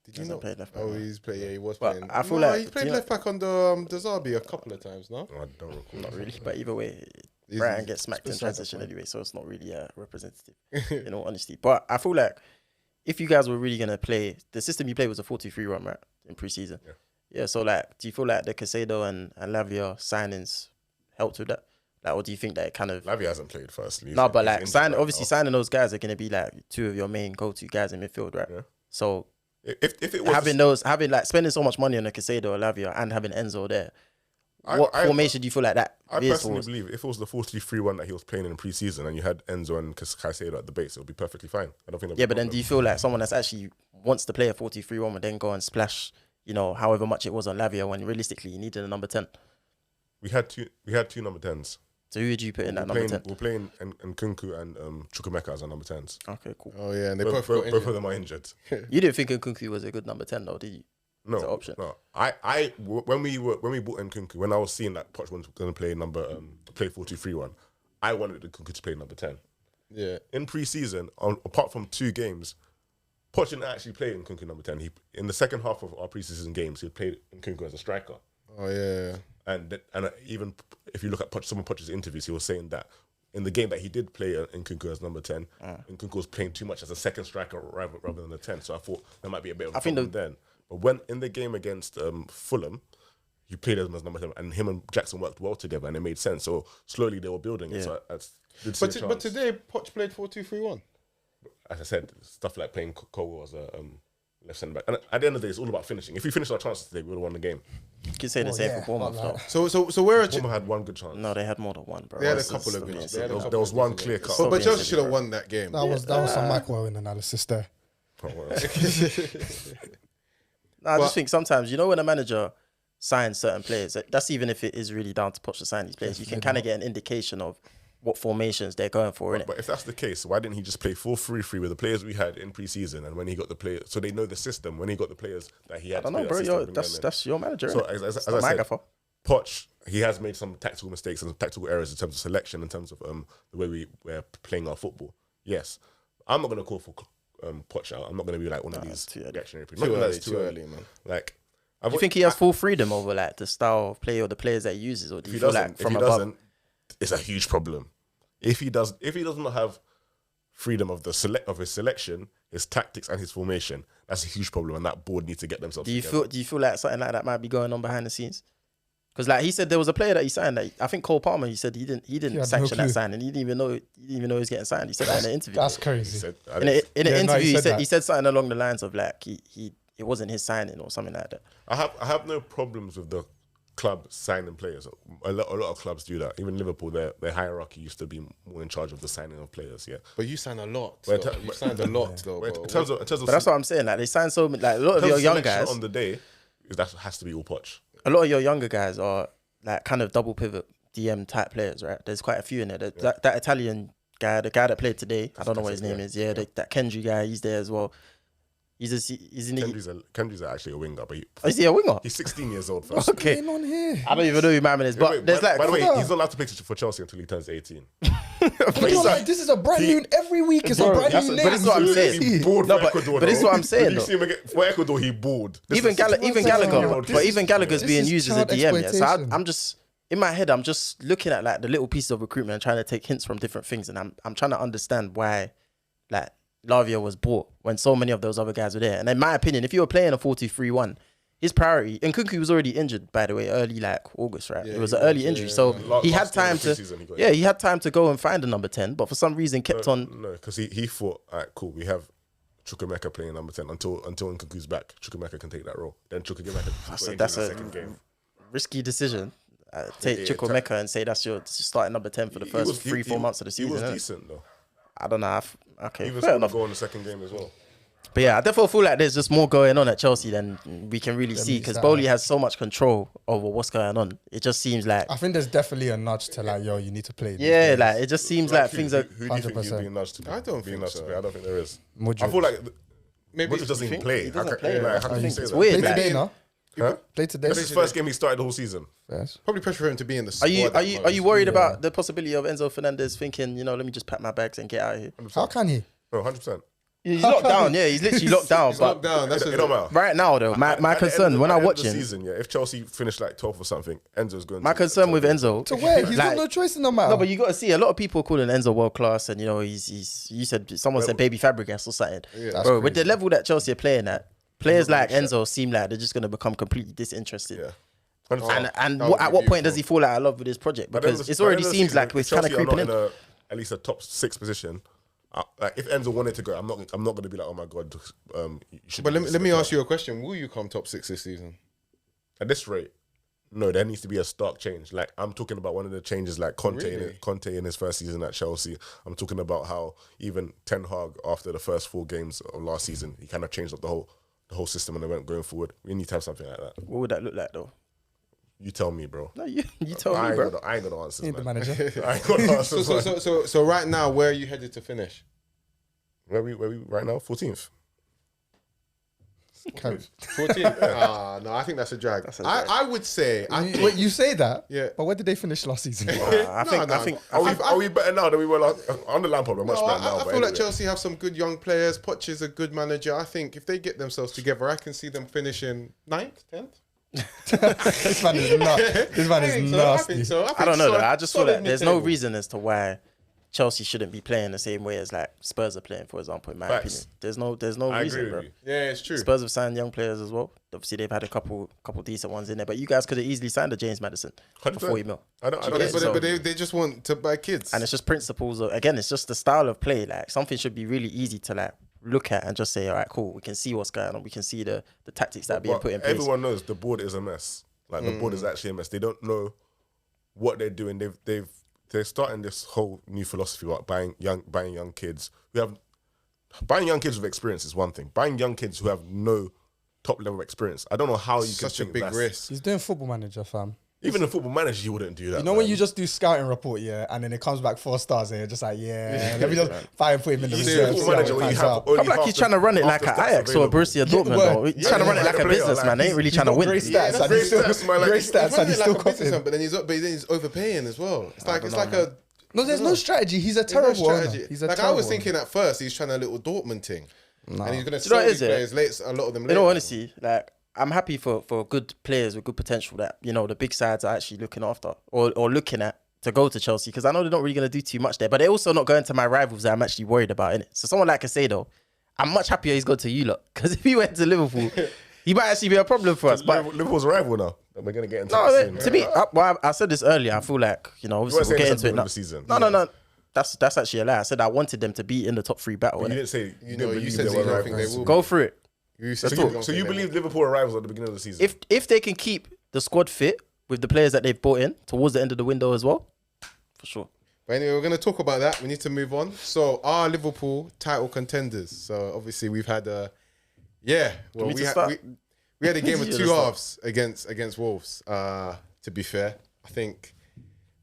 Did you not play left back? Oh, he was But playing. I feel like he played left back on the Derby a couple of times, no? I don't recall. Not really, but either way, Brighton gets smacked in transition anyway, so it's not really representative, in all honesty. But I feel like if you guys were really going to play, the system you played was a 4-2-3-1, right, in pre-season. Yeah, so like, do you feel like the Caicedo and Lavia signings helped with that? Like, or do you think that it kind of... Lavia hasn't played first. No, but like, signing those guys are going to be like 2 of your main go-to guys in midfield, right? Yeah. So if it was spending so much money on a Caicedo or Lavia and having Enzo there, what formation do you feel like that? I personally believe if it was the 4-3-1 that he was playing in pre-season and you had Enzo and Caicedo at the base, it would be perfectly fine. I don't think. Yeah, but then do you feel like someone that's actually wants to play a 4-2-3-1 would then go and splash, however much it was on Lavia when realistically you needed a number 10? We had two number 10s. So who would you put in that number 10? We're playing Nkunku and Chukwuemeka as our number 10s. Okay, cool. Oh yeah, and they Both of them are injured. You didn't think Nkunku was a good number 10 though, did you? No, As an option. no. When we bought Nkunku, when I was seeing that Poch was going to play 4-2-3-1, I wanted Nkunku to play number 10. Yeah. In pre-season, apart from 2 games, Poch didn't actually play Nkunku number 10. In the second half of our pre-season games, he played Nkunku as a striker. Oh yeah. And even if you look at some of Poch's interviews, he was saying that in the game that he did play Nkunku as number 10, Nkunku was playing too much as a second striker rather than a 10. So I thought there might be a bit of a problem then. But when in the game against Fulham, he played him as number 10, and him and Jackson worked well together, and it made sense. So slowly they were building it. So But today Poch played 4-2-3-1. as I said, stuff like playing Cole as a left centre back. And at the end of the day, it's all about finishing. If we finished our chances today, we would have won the game. You can say the same for Bournemouth though. So where are Bournemouth had one good chance. No, they had more than one, bro. They had a This couple is of good being chances. silly. There was one clear cut. But being Chelsea silly, should have bro. won that game. That was some Michael Owen analysis there. I just think sometimes, when a manager signs certain players, that's even if it is really down to Poch to sign these players, you can kind of get an indication of what formations they're going for, innit? But if that's the case, why didn't he just play 4-3-3 with the players we had in pre-season, and when he got the players, so they know the system, when he got the players that he had I don't know, bro. That's your manager. So innit? as It's I not my said, gaffer. Poch, he has made some tactical mistakes and tactical errors in terms of selection, in terms of the way we're playing our football. Yes, I'm not going to call for Poch out. I'm not going to be like one of these too early. reactionary people. Too Not that early, it's too early, man. Like, Do you think he has full freedom over like the style of play or the players that he uses, or do If you he feel doesn't, like from above? it's a huge problem. If he does not have freedom of his selection, his tactics, and his formation, that's a huge problem, and that board needs to get themselves. Do you together. feel like something like that might be going on behind the scenes? Because like he said, there was a player that he signed. That I think Cole Palmer. He said he didn't had sanction no that clue. signing. He didn't even know he was getting signed. He said that in an interview. That's He crazy. said, in an interview, he said he said something along the lines of like it wasn't his signing or something like that. I have no problems with the club signing players. A lot of clubs do that. Even Liverpool, their hierarchy used to be more in charge of the signing of players. Yeah, But you signed a lot. But though. You signed a lot, though. But Bro. in terms of But that's what I'm saying. Like they signed so many. Like a lot of your young selection guys. on the day, that has to be all Poch. A lot of your younger guys are like kind of double pivot DM type players, right? There's quite a few in there. That Italian guy, the guy that played today, I don't know what his name is. Yeah, that Kendry guy, he's there as well. He's in the. Kendry's actually a winger, but Is he a winger? he's 16 years old first. Okay. What's going on here? I don't even know who my man is, but Wait, there's by like. the way, he's not allowed to play for Chelsea until he turns 18. But you're like, this is a brand new. Every week is a Bro, brand that's- new but name. this is what I'm saying. He bored No, for but- Ecuador. but this is what I'm saying, Did you though. see him for Ecuador? He bored. Even Gallagher, This but is- even Gallagher's this being is used as a child DM. Yeah, so exploitation. I'm just in my head. I'm just looking at like the little pieces of recruitment and trying to take hints from different things, and I'm trying to understand why, like Lavia was bought when so many of those other guys were there. And in my opinion, if you were playing a 4-2-3-1, his priority, and Nkunku was already injured, by the way, early like August, right? Yeah, it was he an early was, injury, yeah, so yeah. he had Last game time of the to, season he got he had time to go and find a number 10, but for some reason kept on. No, because he thought, all right, cool, we have Chukwuemeka playing number 10 until Nkunku's back. Chukwuemeka can take that role. Then Chukwuemeka got injured that's in a- the second game. Risky decision. Take Yeah, Chukwuemeka and say that's your starting number 10 for the first 3-4 months of the season. He was innit? decent though. I don't know. Okay, He even fair scored a enough. goal in the second game as well. But yeah, I definitely feel like there's just more going on at Chelsea than we can really see meets because that. Bowley has so much control over what's going on. It just seems like, I think there's definitely a nudge to like, yo, you need to play. these yeah, players. like it just seems like things are. Who do you think he's 100%. being nudged to? I don't being think nudged so. to play? I don't think there is. Modric. I feel like Maybe Modric doesn't even think play. he doesn't How play, can- right? like, how I can you think say it's that? weird. Play Like, today, no? Huh? Play today. That's his first game he started the whole season. Yes. Probably pressure for him to be in the Are squad. you at the are you worried about the possibility of Enzo Fernandez thinking, let me just pack my bags and get out of here? How can he? No, 100%. He's locked down. Yeah, he's literally locked down. He's but locked down. That's It don't matter. right now, though, my At the end concern of when I at the end watch of the him, season, yeah, if Chelsea finish like 12th or something, Enzo's going. my concern with Enzo. To where? He's like- got no choice in the matter. No, but you got to see a lot of people calling Enzo world class, and he's. You said someone said baby Fabregas or something, Yeah. bro. With the level that Chelsea are playing at, players like Enzo seem like they're just going to become completely disinterested. Yeah. 100%. And That would at be what point does beautiful. he fall out of love with his project? But then Because the- it but already then the seems season, like we're if kind of Chelsea are creeping not in. at least a top 6 position. Like if Enzo wanted to go, I'm not going to be like, oh my god. You should But be let me this ask you a question. Will you come top 6 this season? At this rate, no, there needs to be a stark change. Like I'm talking about one of the changes, like Really? Conte in his first season at Chelsea. I'm talking about how even Ten Hag after the first 4 games of last season, he kind of changed up the whole system and they went going forward. We need to have something like that. What would that look like though? You tell me, bro. No, you tell me, bro. I ain't got the answers, Ain't the man. manager. I ain't got the answers. So right now, where are you headed to finish? Where we right now? 14th. 14? No, I think that's a drag. I would say. Wait, you say that? Yeah. But where did they finish last season? I think Are we better now than we were on the Lampard? We're much No, better now. I but feel like anyway. Chelsea have some good young players. Poch is a good manager. I think if they get themselves together, I can see them finishing 9th, 10th. This man is This man is nasty. I don't know though. I just feel like there's no reason as to why Chelsea shouldn't be playing the same way as like Spurs are playing, for example, in my Facts. opinion. There's no I reason, agree bro. with you. Yeah, it's true. Spurs have signed young players as well. Obviously, they've had a couple decent ones in there, but you guys could have easily signed a James Madison for 40 mil. I don't But they just want to buy kids. And it's just principles. Again, it's just the style of play. Like something should be really easy to like look at and just say, all right, cool. We can see what's going on. We can see the tactics that are being put in place. Everyone knows the board is a mess. Like the board is actually a mess. They don't know what they're doing. They're starting this whole new philosophy about buying young kids. Buying young kids with experience is one thing. Buying young kids who have no top level experience, I don't know how you can Such a think big that's- risk. He's doing Football Manager, fam. Even a football manager, you wouldn't do that. You know when you just do scouting report, yeah, and then it comes back 4 stars, and you're just like, yeah, let me just fire and put him in the You reserve. see a see how football manager it where you pans have out. only I'm like half he's the- trying to run it half like the an stats Ajax or a available. Borussia Dortmund. well, Though. He's yeah, trying to run it yeah, like a yeah, business, like- man. They ain't really He's trying to got win. great stats, that's and great he's still stats, man, like, great he's stats, and he's still like a businessman, copying. but then he's overpaying as well. It's like a No, there's no strategy. He's a there's no terrible owner. strategy. He's a Like I terrible was owner. thinking at first he's trying a little Dortmund thing, and he's gonna Do you know sell what it these is, players late. A lot of them. In later. all honesty, like I'm happy for good players with good potential that the big sides are actually looking after or looking at to go to Chelsea, because I know they're not really going to do too much there, but they're also not going to my rivals that I'm actually worried about, innit? So someone like Casado, I'm much happier he's gone to you lot, because if he went to Liverpool, he might actually be a problem for us. But Liverpool's a rival now. And we're gonna get into no, that soon. to me, I said this earlier. I feel like obviously we'll saying get this into at it the now. end of the season. No. That's actually a lie. I said I wanted them to be in the top 3 battle. You innit? didn't say You didn't you believe said they you were don't think they rivals. will. Go through it. You said So you you, don't so you think they believe Liverpool are rivals at the beginning of the season? If they can keep the squad fit with the players that they've brought in towards the end of the window as well, for sure. But anyway, we're going to talk about that. We need to move on. So, our Liverpool title contenders. So, obviously, we've had we had a game of You two to start. halves against Wolves. To be fair, I think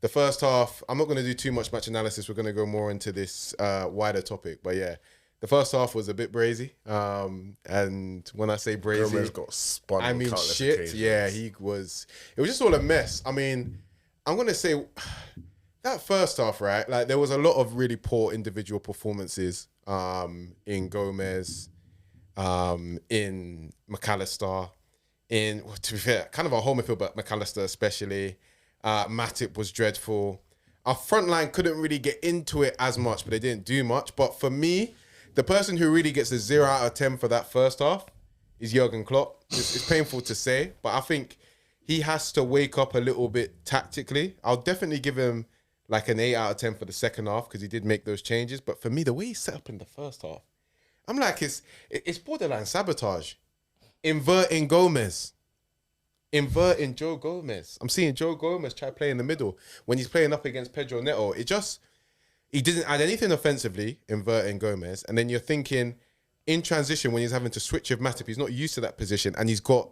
the first half, I'm not going to do too much match analysis. We're going to go more into this wider topic. But yeah, the first half was a bit brazy. And when I say brazy, Gomez got spun. I on mean, countless shit. occasions. Yeah, it was just all a mess. I mean, I'm going to say that first half, right? Like, there was a lot of really poor individual performances in Gomez, in McAllister, to be fair, kind of a home midfield, but McAllister especially. Matip was dreadful. Our front line couldn't really get into it as much, but they didn't do much. But for me, the person who really gets a 0 out of 10 for that first half is Jurgen Klopp. It's painful to say, but I think he has to wake up a little bit tactically. I'll definitely give him like an 8 out of 10 for the second half, because he did make those changes. But for me, the way he set up in the first half, I'm like, it's borderline sabotage. Inverting Joe Gomez. I'm seeing Joe Gomez try to play in the middle when he's playing up against Pedro Neto. He didn't add anything offensively, inverting Gomez. And then you're thinking, in transition, when he's having to switch with Matip, he's not used to that position, and he's got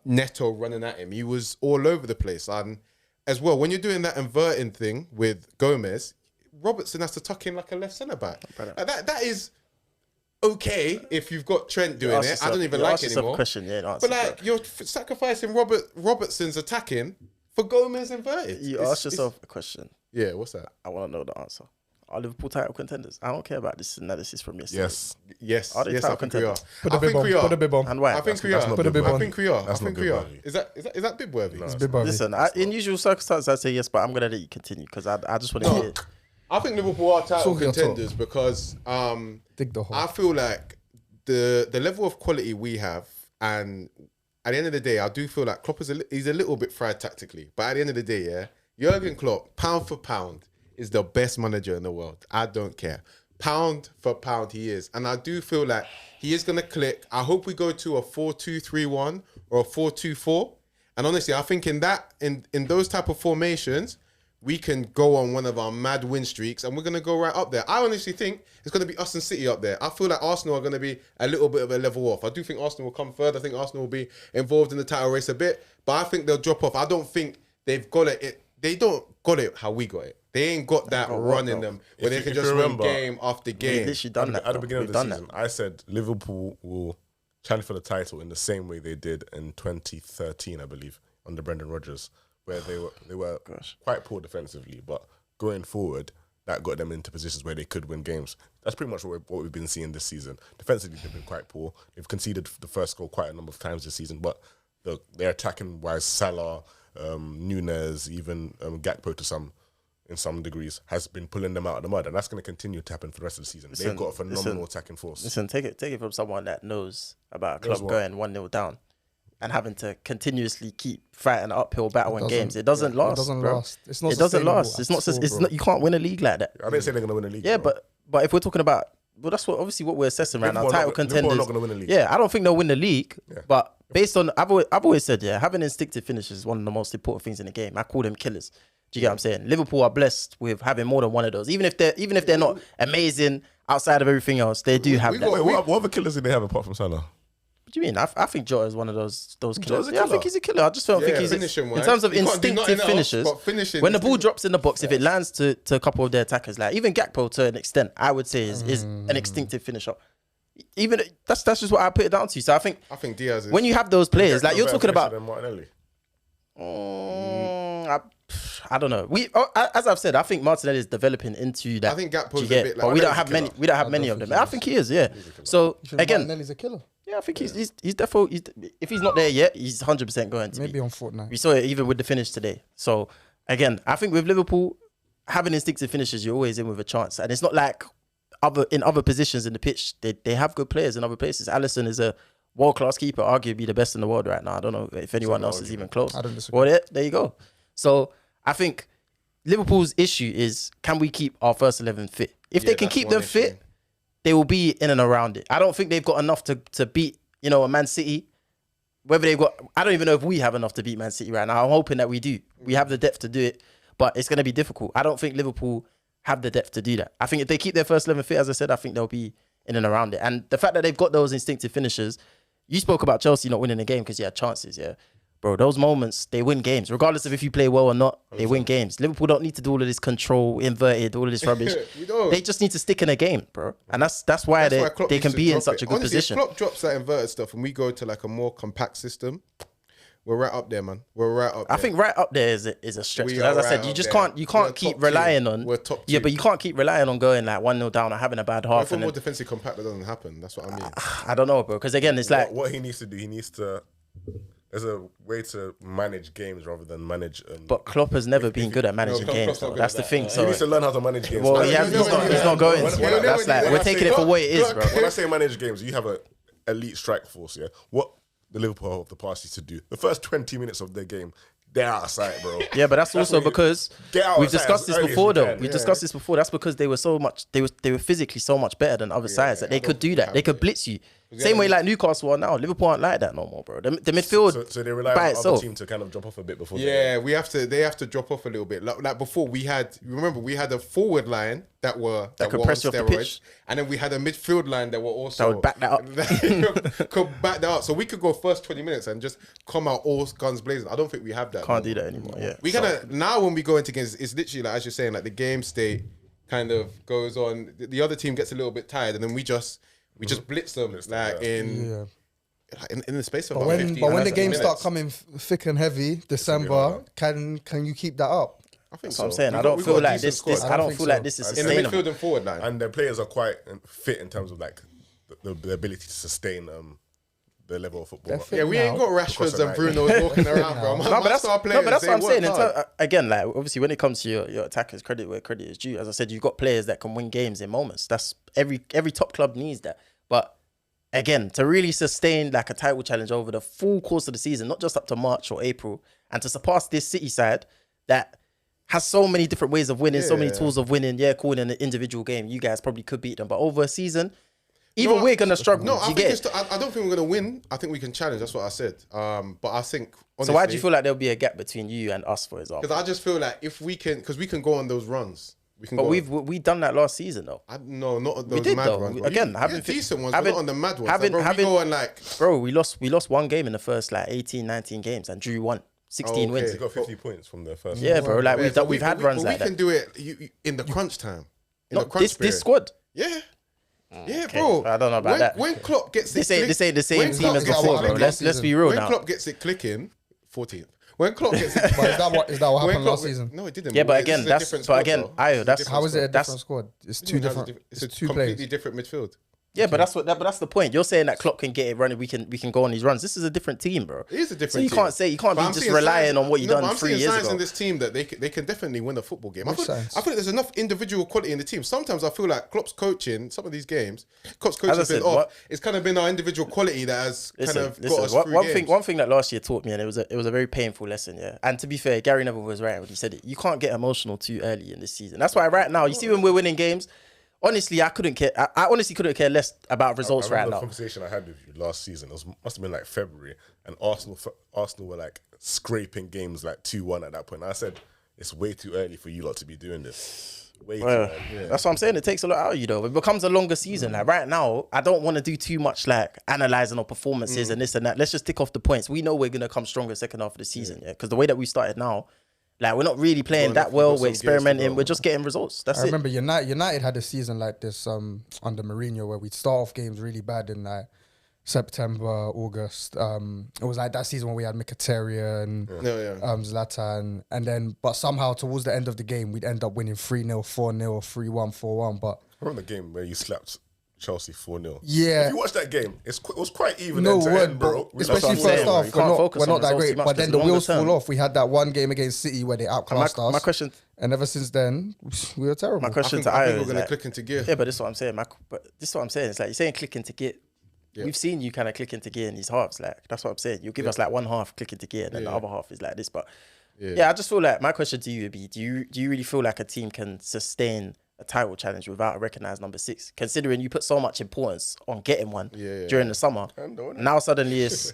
Neto running at him. He was all over the place. And as well, when you're doing that inverting thing with Gomez, Robertson has to tuck in like a left centre back. That is okay if you've got Trent doing it. I don't even like it anymore. But like, you're sacrificing Robertson's attacking for Gomez inverted. You ask yourself a question. Yeah, what's that? I want to know the answer. Are Liverpool title contenders? I don't care about this analysis from yesterday. Yes. Are they Yes, title I think we are. contenders? Put the bib on. Put the bib on. And why? I think we are. not Put a bib bib on. I think we are. That's I think not we are. bib-worthy. Is that bib worthy? It's bib on. Listen, in usual circumstances, I'd say yes, but I'm going to let you continue because I just want to hear it. I think Liverpool are title Talk your talk. contenders because Dig the hole. I feel like the level of quality we have, and at the end of the day, I do feel like Klopp he's a little bit fried tactically. But at the end of the day, yeah, Jurgen Klopp, pound for pound, is the best manager in the world. I don't care. Pound for pound, he is. And I do feel like he is going to click. I hope we go to a 4-2-3-1 or a 4-2-4. And honestly, I think in those type of formations, we can go on one of our mad win streaks and we're going to go right up there. I honestly think it's going to be us and City up there. I feel like Arsenal are going to be a little bit of a level off. I do think Arsenal will come third. I think Arsenal will be involved in the title race a bit, but I think they'll drop off. I don't think they've got it. They don't got it how we got it. They ain't got that run in them where they can just win game after game. Literally done that. At the beginning of the season, I said Liverpool will challenge for the title in the same way they did in 2013, I believe, under Brendan Rodgers, where they were quite poor defensively, but going forward, that got them into positions where they could win games. That's pretty much what we've been seeing this season. Defensively, they've been quite poor. They've conceded the first goal quite a number of times this season, but their attacking wise, Salah, Nunes, even Gakpo in some degrees, has been pulling them out of the mud, and that's going to continue to happen for the rest of the season. They've got a phenomenal attacking force. Listen, take it from someone that knows about a club going 1-0 down and having to continuously keep fighting an uphill battle in games. It doesn't last. It doesn't last. It's not. It doesn't last. It's not. You can't win a league like that. I didn't say they're going to win a league. Yeah, bro. but if we're talking about, well, that's what we're assessing right now. Title contenders. Liverpool are not going to win a league. Yeah, I don't think they'll win the league. Yeah. But based on, I've always said, having instinctive finishes is one of the most important things in the game. I call them killers. Do you get what I'm saying? Liverpool are blessed with having more than one of those. Even if they're not amazing outside of everything else, they do have that. What other killers do they have apart from Salah? What do you mean? I think Jota is one of those killers. Yeah, I think he's a killer. I just don't think he's in terms of instinctive finishes. When the ball drops in the box, if it lands to a couple of their attackers, like even Gakpo to an extent, I would say is an instinctive finisher. Even that's just what I put it down to. So I think Diaz is, when you have those players, like you're talking about. I don't know. As I've said, I think Martinelli is developing into that. I think Gakpo's a bit like, but we don't have many. We don't have many of them. I think he is. Yeah. So again, Martinelli's a killer. Yeah, I think he's definitely. If he's not there yet, he's 100% going to. Maybe on Fortnite. We saw it even with the finish today. So again, I think with Liverpool having instinctive finishes, you're always in with a chance, and it's not like in other positions in the pitch. They have good players in other places. Alisson is a world-class keeper, arguably the best in the world right now. I don't know if anyone else is even close. I don't disagree. Well, there you go. So I think Liverpool's issue is, can we keep our first 11 fit? If they can keep them fit, they will be in and around it. I don't think they've got enough to beat, a Man City. Whether they've got, I don't even know if we have enough to beat Man City right now. I'm hoping that we do. We have the depth to do it, but it's going to be difficult. I don't think Liverpool have the depth to do that. I think if they keep their first 11 fit, as I said, I think they'll be in and around it. And the fact that they've got those instinctive finishers, you spoke about Chelsea not winning the game because you had chances, yeah. Bro, those moments, they win games. Regardless of if you play well or not, they win games. Liverpool don't need to do all of this control, inverted, all of this rubbish. They just need to stick in a game, bro. And that's why they can be in such a good position. If Klopp drops that inverted stuff and we go to like a more compact system, we're right up there, man. We're right up there. I think right up there is a stretch. As I said, you can't keep relying on. We're top 2. Yeah, but you can't keep relying on going like 1-0 down or having a bad half. If we're more defensive compact, that doesn't happen. That's what I mean. I don't know, bro. Because again, it's like what he needs to do. There's a way to manage games rather than manage. But Klopp has never been good at managing games. That's the thing. So he needs to learn how to manage games. Well, he's not going. That's like we're taking it for what it is, bro. When I say manage games, you have an elite strike force. Yeah, what the Liverpool of the past used to do. The first 20 minutes of their game, they're out of sight, bro. Yeah, but that's also because we've discussed this before, though. We've discussed this before. That's because they were physically so much better than other sides that they could do that. They could blitz you. Same way like Newcastle are now. Liverpool aren't like that no more, bro. The midfield so they rely on the other team to kind of drop off a bit before. Yeah, they have to drop off a little bit. Like before, we had a forward line that could press you off the pitch, and then we had a midfield line that were also that would back that up. Could back that up, so we could go first 20 minutes and just come out all guns blazing. I don't think we have that. Can't do that anymore. Yeah, we now when we go into games, it's literally like as you're saying, like the game state kind of goes on. The other team gets a little bit tired, and then we just blitz them in the space of about 15 But when the games start coming thick and heavy, December, can you keep that up? I think so. I'm saying I don't feel like this. I don't feel like this is sustainable. In the midfield and forward line, and their players are quite fit in terms of like the ability to sustain the level of football. Yeah, we ain't got Rashfords and Bruno walking around, bro. But that's what I'm saying. Again, like obviously when it comes to your attackers, credit where credit is due. As I said, you've got players that can win games in moments. That's every top club needs that. But again, to really sustain like a title challenge over the full course of the season, not just up to March or April, and to surpass this City side that has so many different ways of winning, so many tools of winning. Yeah, cool, in an individual game, you guys probably could beat them. But over a season, Even we're gonna struggle. No, do I you think get it? I don't think we're gonna win. I think we can challenge. That's what I said. But I think honestly, So why do you feel like there'll be a gap between you and us, for example? Because I just feel like if we can, because we can go on those runs. We can. But go we've done that last season though. no, not those did, mad though. ones. Again, decent ones, but not on the mad ones. having- Like, bro, we go on like. Bro, we lost one game in the first like 18, 19 games and drew one. 16 wins. He got 50 points from the first. Yeah, bro. Like Yeah, so we've had runs like We can that. do it in the crunch time. In No, the crunch this period. squad. Yeah. Yeah, bro. I don't know about that. When Klopp gets This it, ain't the same when team Klopp as gets what before, it bro. happened clicking- Let's be real When now. Klopp gets it clicking, 14th. When Klopp gets it, But is that what when happened Klopp- last season? No, it didn't. Yeah, but This again, is a that's different but squad, again, though. Ayo, It's a that's different How is it a squad. different squad? It's two different. It's It's a two completely players. different midfield. Yeah, but that's the point. You're saying that Klopp can get it running. We can go on these runs. This is a different team, bro. It is a different So you team. can't But be I'm just seeing relying signs- on what you no, done but I'm 3 seeing years signs ago. in this team that they can definitely win a football game. I Which feel signs? like there's enough individual quality in the team. Sometimes I feel like Klopp's coaching, some of these games, Klopp's coaching As I has been said, off. what- It's kind of been our individual quality that has kind of got us through one games. thing that last year taught me, and it was a very painful lesson, yeah. And to be fair, Gary Neville was right when he said it. You can't get emotional too early in this season. That's why right now, you see when we're winning games, honestly, I couldn't care. I honestly couldn't care less about results I right remember now. the conversation I had with you last season. Must have been like February, and Arsenal were like scraping games like 2-1 at that point. And I said it's way too early for you lot to be doing this. Way too early. That's what I'm saying. It takes a lot out of you, though. It becomes a longer season. Like right now, I don't want to do too much like analyzing our performances and this and that. Let's just tick off the points. We know we're gonna come stronger second half of the season, yeah. Because the way that we started now, like we're not really playing that well. got some We're gears to experimenting. go. We're just getting results. That's I it. remember United had a season like this under Mourinho where we'd start off games really bad in like September, August. It was like that season when we had Mkhitaryan, Zlatan, and then but somehow towards the end of the game we'd end up winning 3-0, 4-0, 3-1, 4-1. But I remember the game where you slapped Chelsea 4-0. Yeah. If you watch that game, it was quite even no end to word, end, bro. bro. Especially That's what I'm first saying, half, you can't focus we're on not that results great. too much But then because the longer wheels term. fall off. We had that one game against City where they outclassed us. My question, and ever since then, we were terrible. my question I to think Ayo we're is gonna like, click into gear. yeah, but this is what I'm saying. This is what I'm saying. It's like you're saying click into gear. We've seen you kind of click into gear in these halves. Like that's what I'm saying. You'll give us like one half click into gear, and then the other half is like this. But yeah, I just feel like my question to you would be: Do you really feel like a team can sustain a title challenge without a recognised number 6? Considering you put so much importance on getting one during the summer, now suddenly it's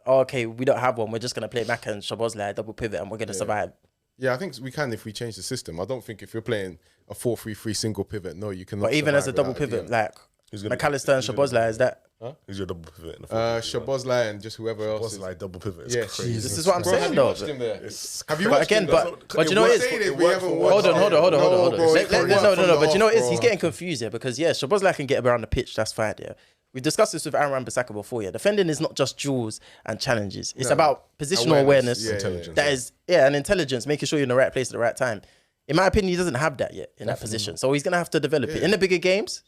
okay, we don't have one. We're just gonna play Maka and Szoboszlai double pivot, and we're gonna survive. Yeah, I think we can if we change the system. I don't think if you're playing a 4-3-3 single pivot, no, you cannot. But even as a survive double without pivot, DM. like McAllister and Szoboszlai, is that? Who's your double pivot in the front? Szoboszlai and just whoever else. What's is- like double pivot? It's Yeah, crazy. This is what I'm Bro, saying, have you though. watched him there? Have you But watched again, him? but you know what it is? Saying is It we worked haven't for watched one it. Hold on. No, bro, it can work No, from the but you know what it is? off, He's bro. getting confused here because Szoboszlai can get around the pitch. That's fine. Yeah, we've discussed this with Aaron Wan-Bissaka before. Yeah, defending is not just duels and challenges. It's about positional awareness. Intelligence. That is, and intelligence, making sure you're in the right place at the right time. In my opinion, he doesn't have that yet in that position. So he's gonna have to develop it in the bigger games.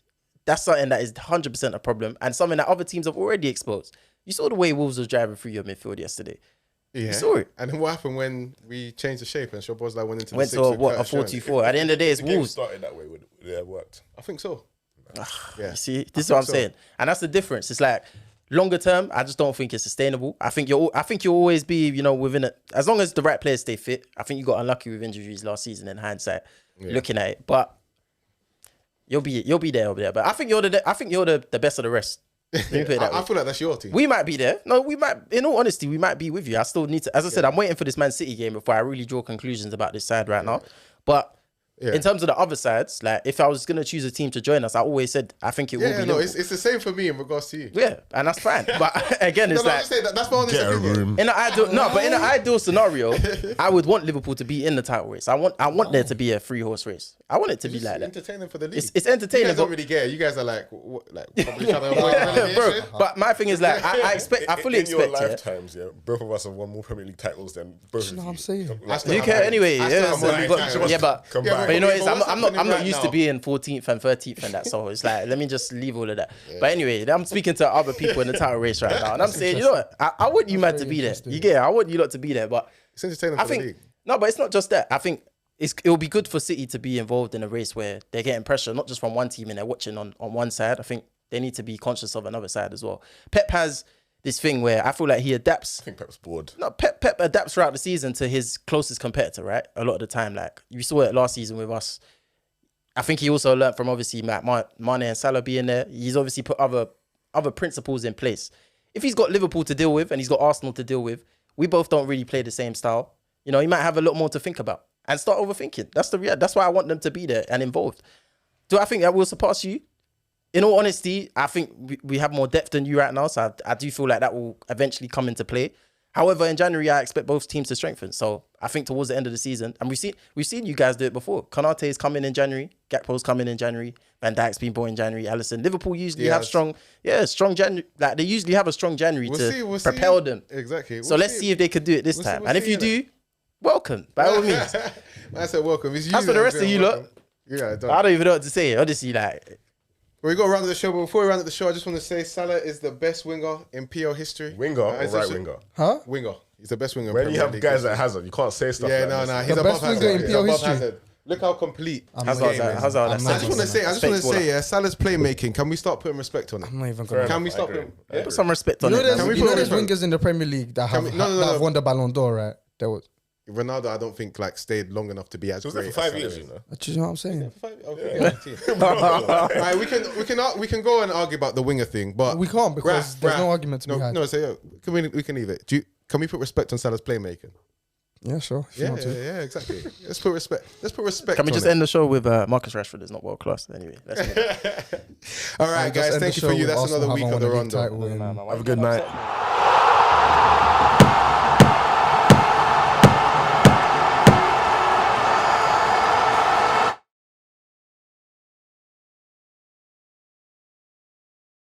That's something that is 100% a problem and something that other teams have already exposed. You saw the way Wolves was driving through your midfield yesterday. Yeah. You saw it. And then what happened when we changed the shape and Szoboszlai went into the Went six to with a Curtis Jones? 4-2-4. At the end of the day, it's The game Wolves. started that way. Would it have worked? I think so. Yeah. You see, this is what I'm saying, and that's the difference. It's like longer term, I just don't think it's sustainable. I think you'll always be, within it as long as the right players stay fit. I think you got unlucky with injuries last season in hindsight, looking at it, but you'll be there over there. But I think you're the best of the rest. Let me put it that way. I feel like that's your team. We might be there. No, we might. In all honesty, we might be with you. I still need to. As I said, I'm waiting for this Man City game before I really draw conclusions about this side right now. But in terms of the other sides, like if I was gonna choose a team to join us, I always said I think it will be Liverpool. it's the same for me in regards to you. Yeah, and that's fine. But again, it's No, I'm like just saying that's my honest Get a opinion. room. in an ideal scenario, I would want Liverpool to be in the title race. I want there to be a 3-horse race. I want it to be like that. Entertaining for the league. It's entertaining, You guys don't but- really care. You guys are like probably trying to avoid relegation. Bro, but my thing is like I fully in your expect it. lifetimes, both of us have won more Premier League titles than both You know of what I'm saying? I still You have care mine. anyway, I still yeah. have So, mine. but Come Yeah, back. But you know, but what's I'm happening not right used to now? being 14th and 13th and that. So it's like, let me just leave all of that. But anyway, I'm speaking to other people in the title race right now, and I'm saying, you know what? I want you man to be there. You get it? I want you lot to be there. But It's entertaining I for the think league. no, but it's not just that. I think it'll be good for City to be involved in a race where they're getting pressure, not just from one team and they're watching on one side. I think they need to be conscious of another side as well. Pep has this thing where I feel like he adapts. I think Pep's bored. No, Pep adapts throughout the season to his closest competitor, right? A lot of the time, like you saw it last season with us. I think he also learned from obviously Mane and Salah being there. He's obviously put other principles in place. If he's got Liverpool to deal with and he's got Arsenal to deal with, we both don't really play the same style. You know, he might have a lot more to think about and start overthinking. That's why I want them to be there and involved. Do I think that will surpass you? In all honesty, I think we have more depth than you right now, so I do feel like that will eventually come into play. However, in January, I expect both teams to strengthen. So I think towards the end of the season, and we've seen you guys do it before. Konate's coming in January, Gakpo's coming in January, Van Dijk's been bought in January, Alisson. Liverpool usually have strong January. Like they usually have a strong January to propel them. Exactly. So let's see if they could do it this time. And if you do, welcome by all means. I said welcome. It's you. As for the rest of you lot, I don't even know what to say. Honestly, like. We got to round up the show, but before we round up the show, I just want to say Salah is the best winger in PL history. Winger or right winger? Huh? Winger. He's the best winger. When you have guys like Hazard, you can't say stuff like this. He's the above best winger in Hazard. PL He's above history. Hazard. Look how complete Hazard. I just want to say, Salah's playmaking. Can we start putting respect on it? I'm not even gonna. Can we start putting? Put some respect on it. There's wingers in the Premier League that have won the Ballon d'Or, right? There was Ronaldo, I don't think stayed long enough to be as great. For 5 years, you know. Do you know what I'm saying? Right, we can go and argue about the winger thing, but We can't because there's no argument to be had. No, so we can leave it. Can we put respect on Salah's playmaking? Yeah, sure. Yeah, exactly. Let's put respect. Can we just end the show with Marcus Rashford is not world class? Anyway, all right, guys. Thank you for you. That's another week of the Rondo. Have a good night.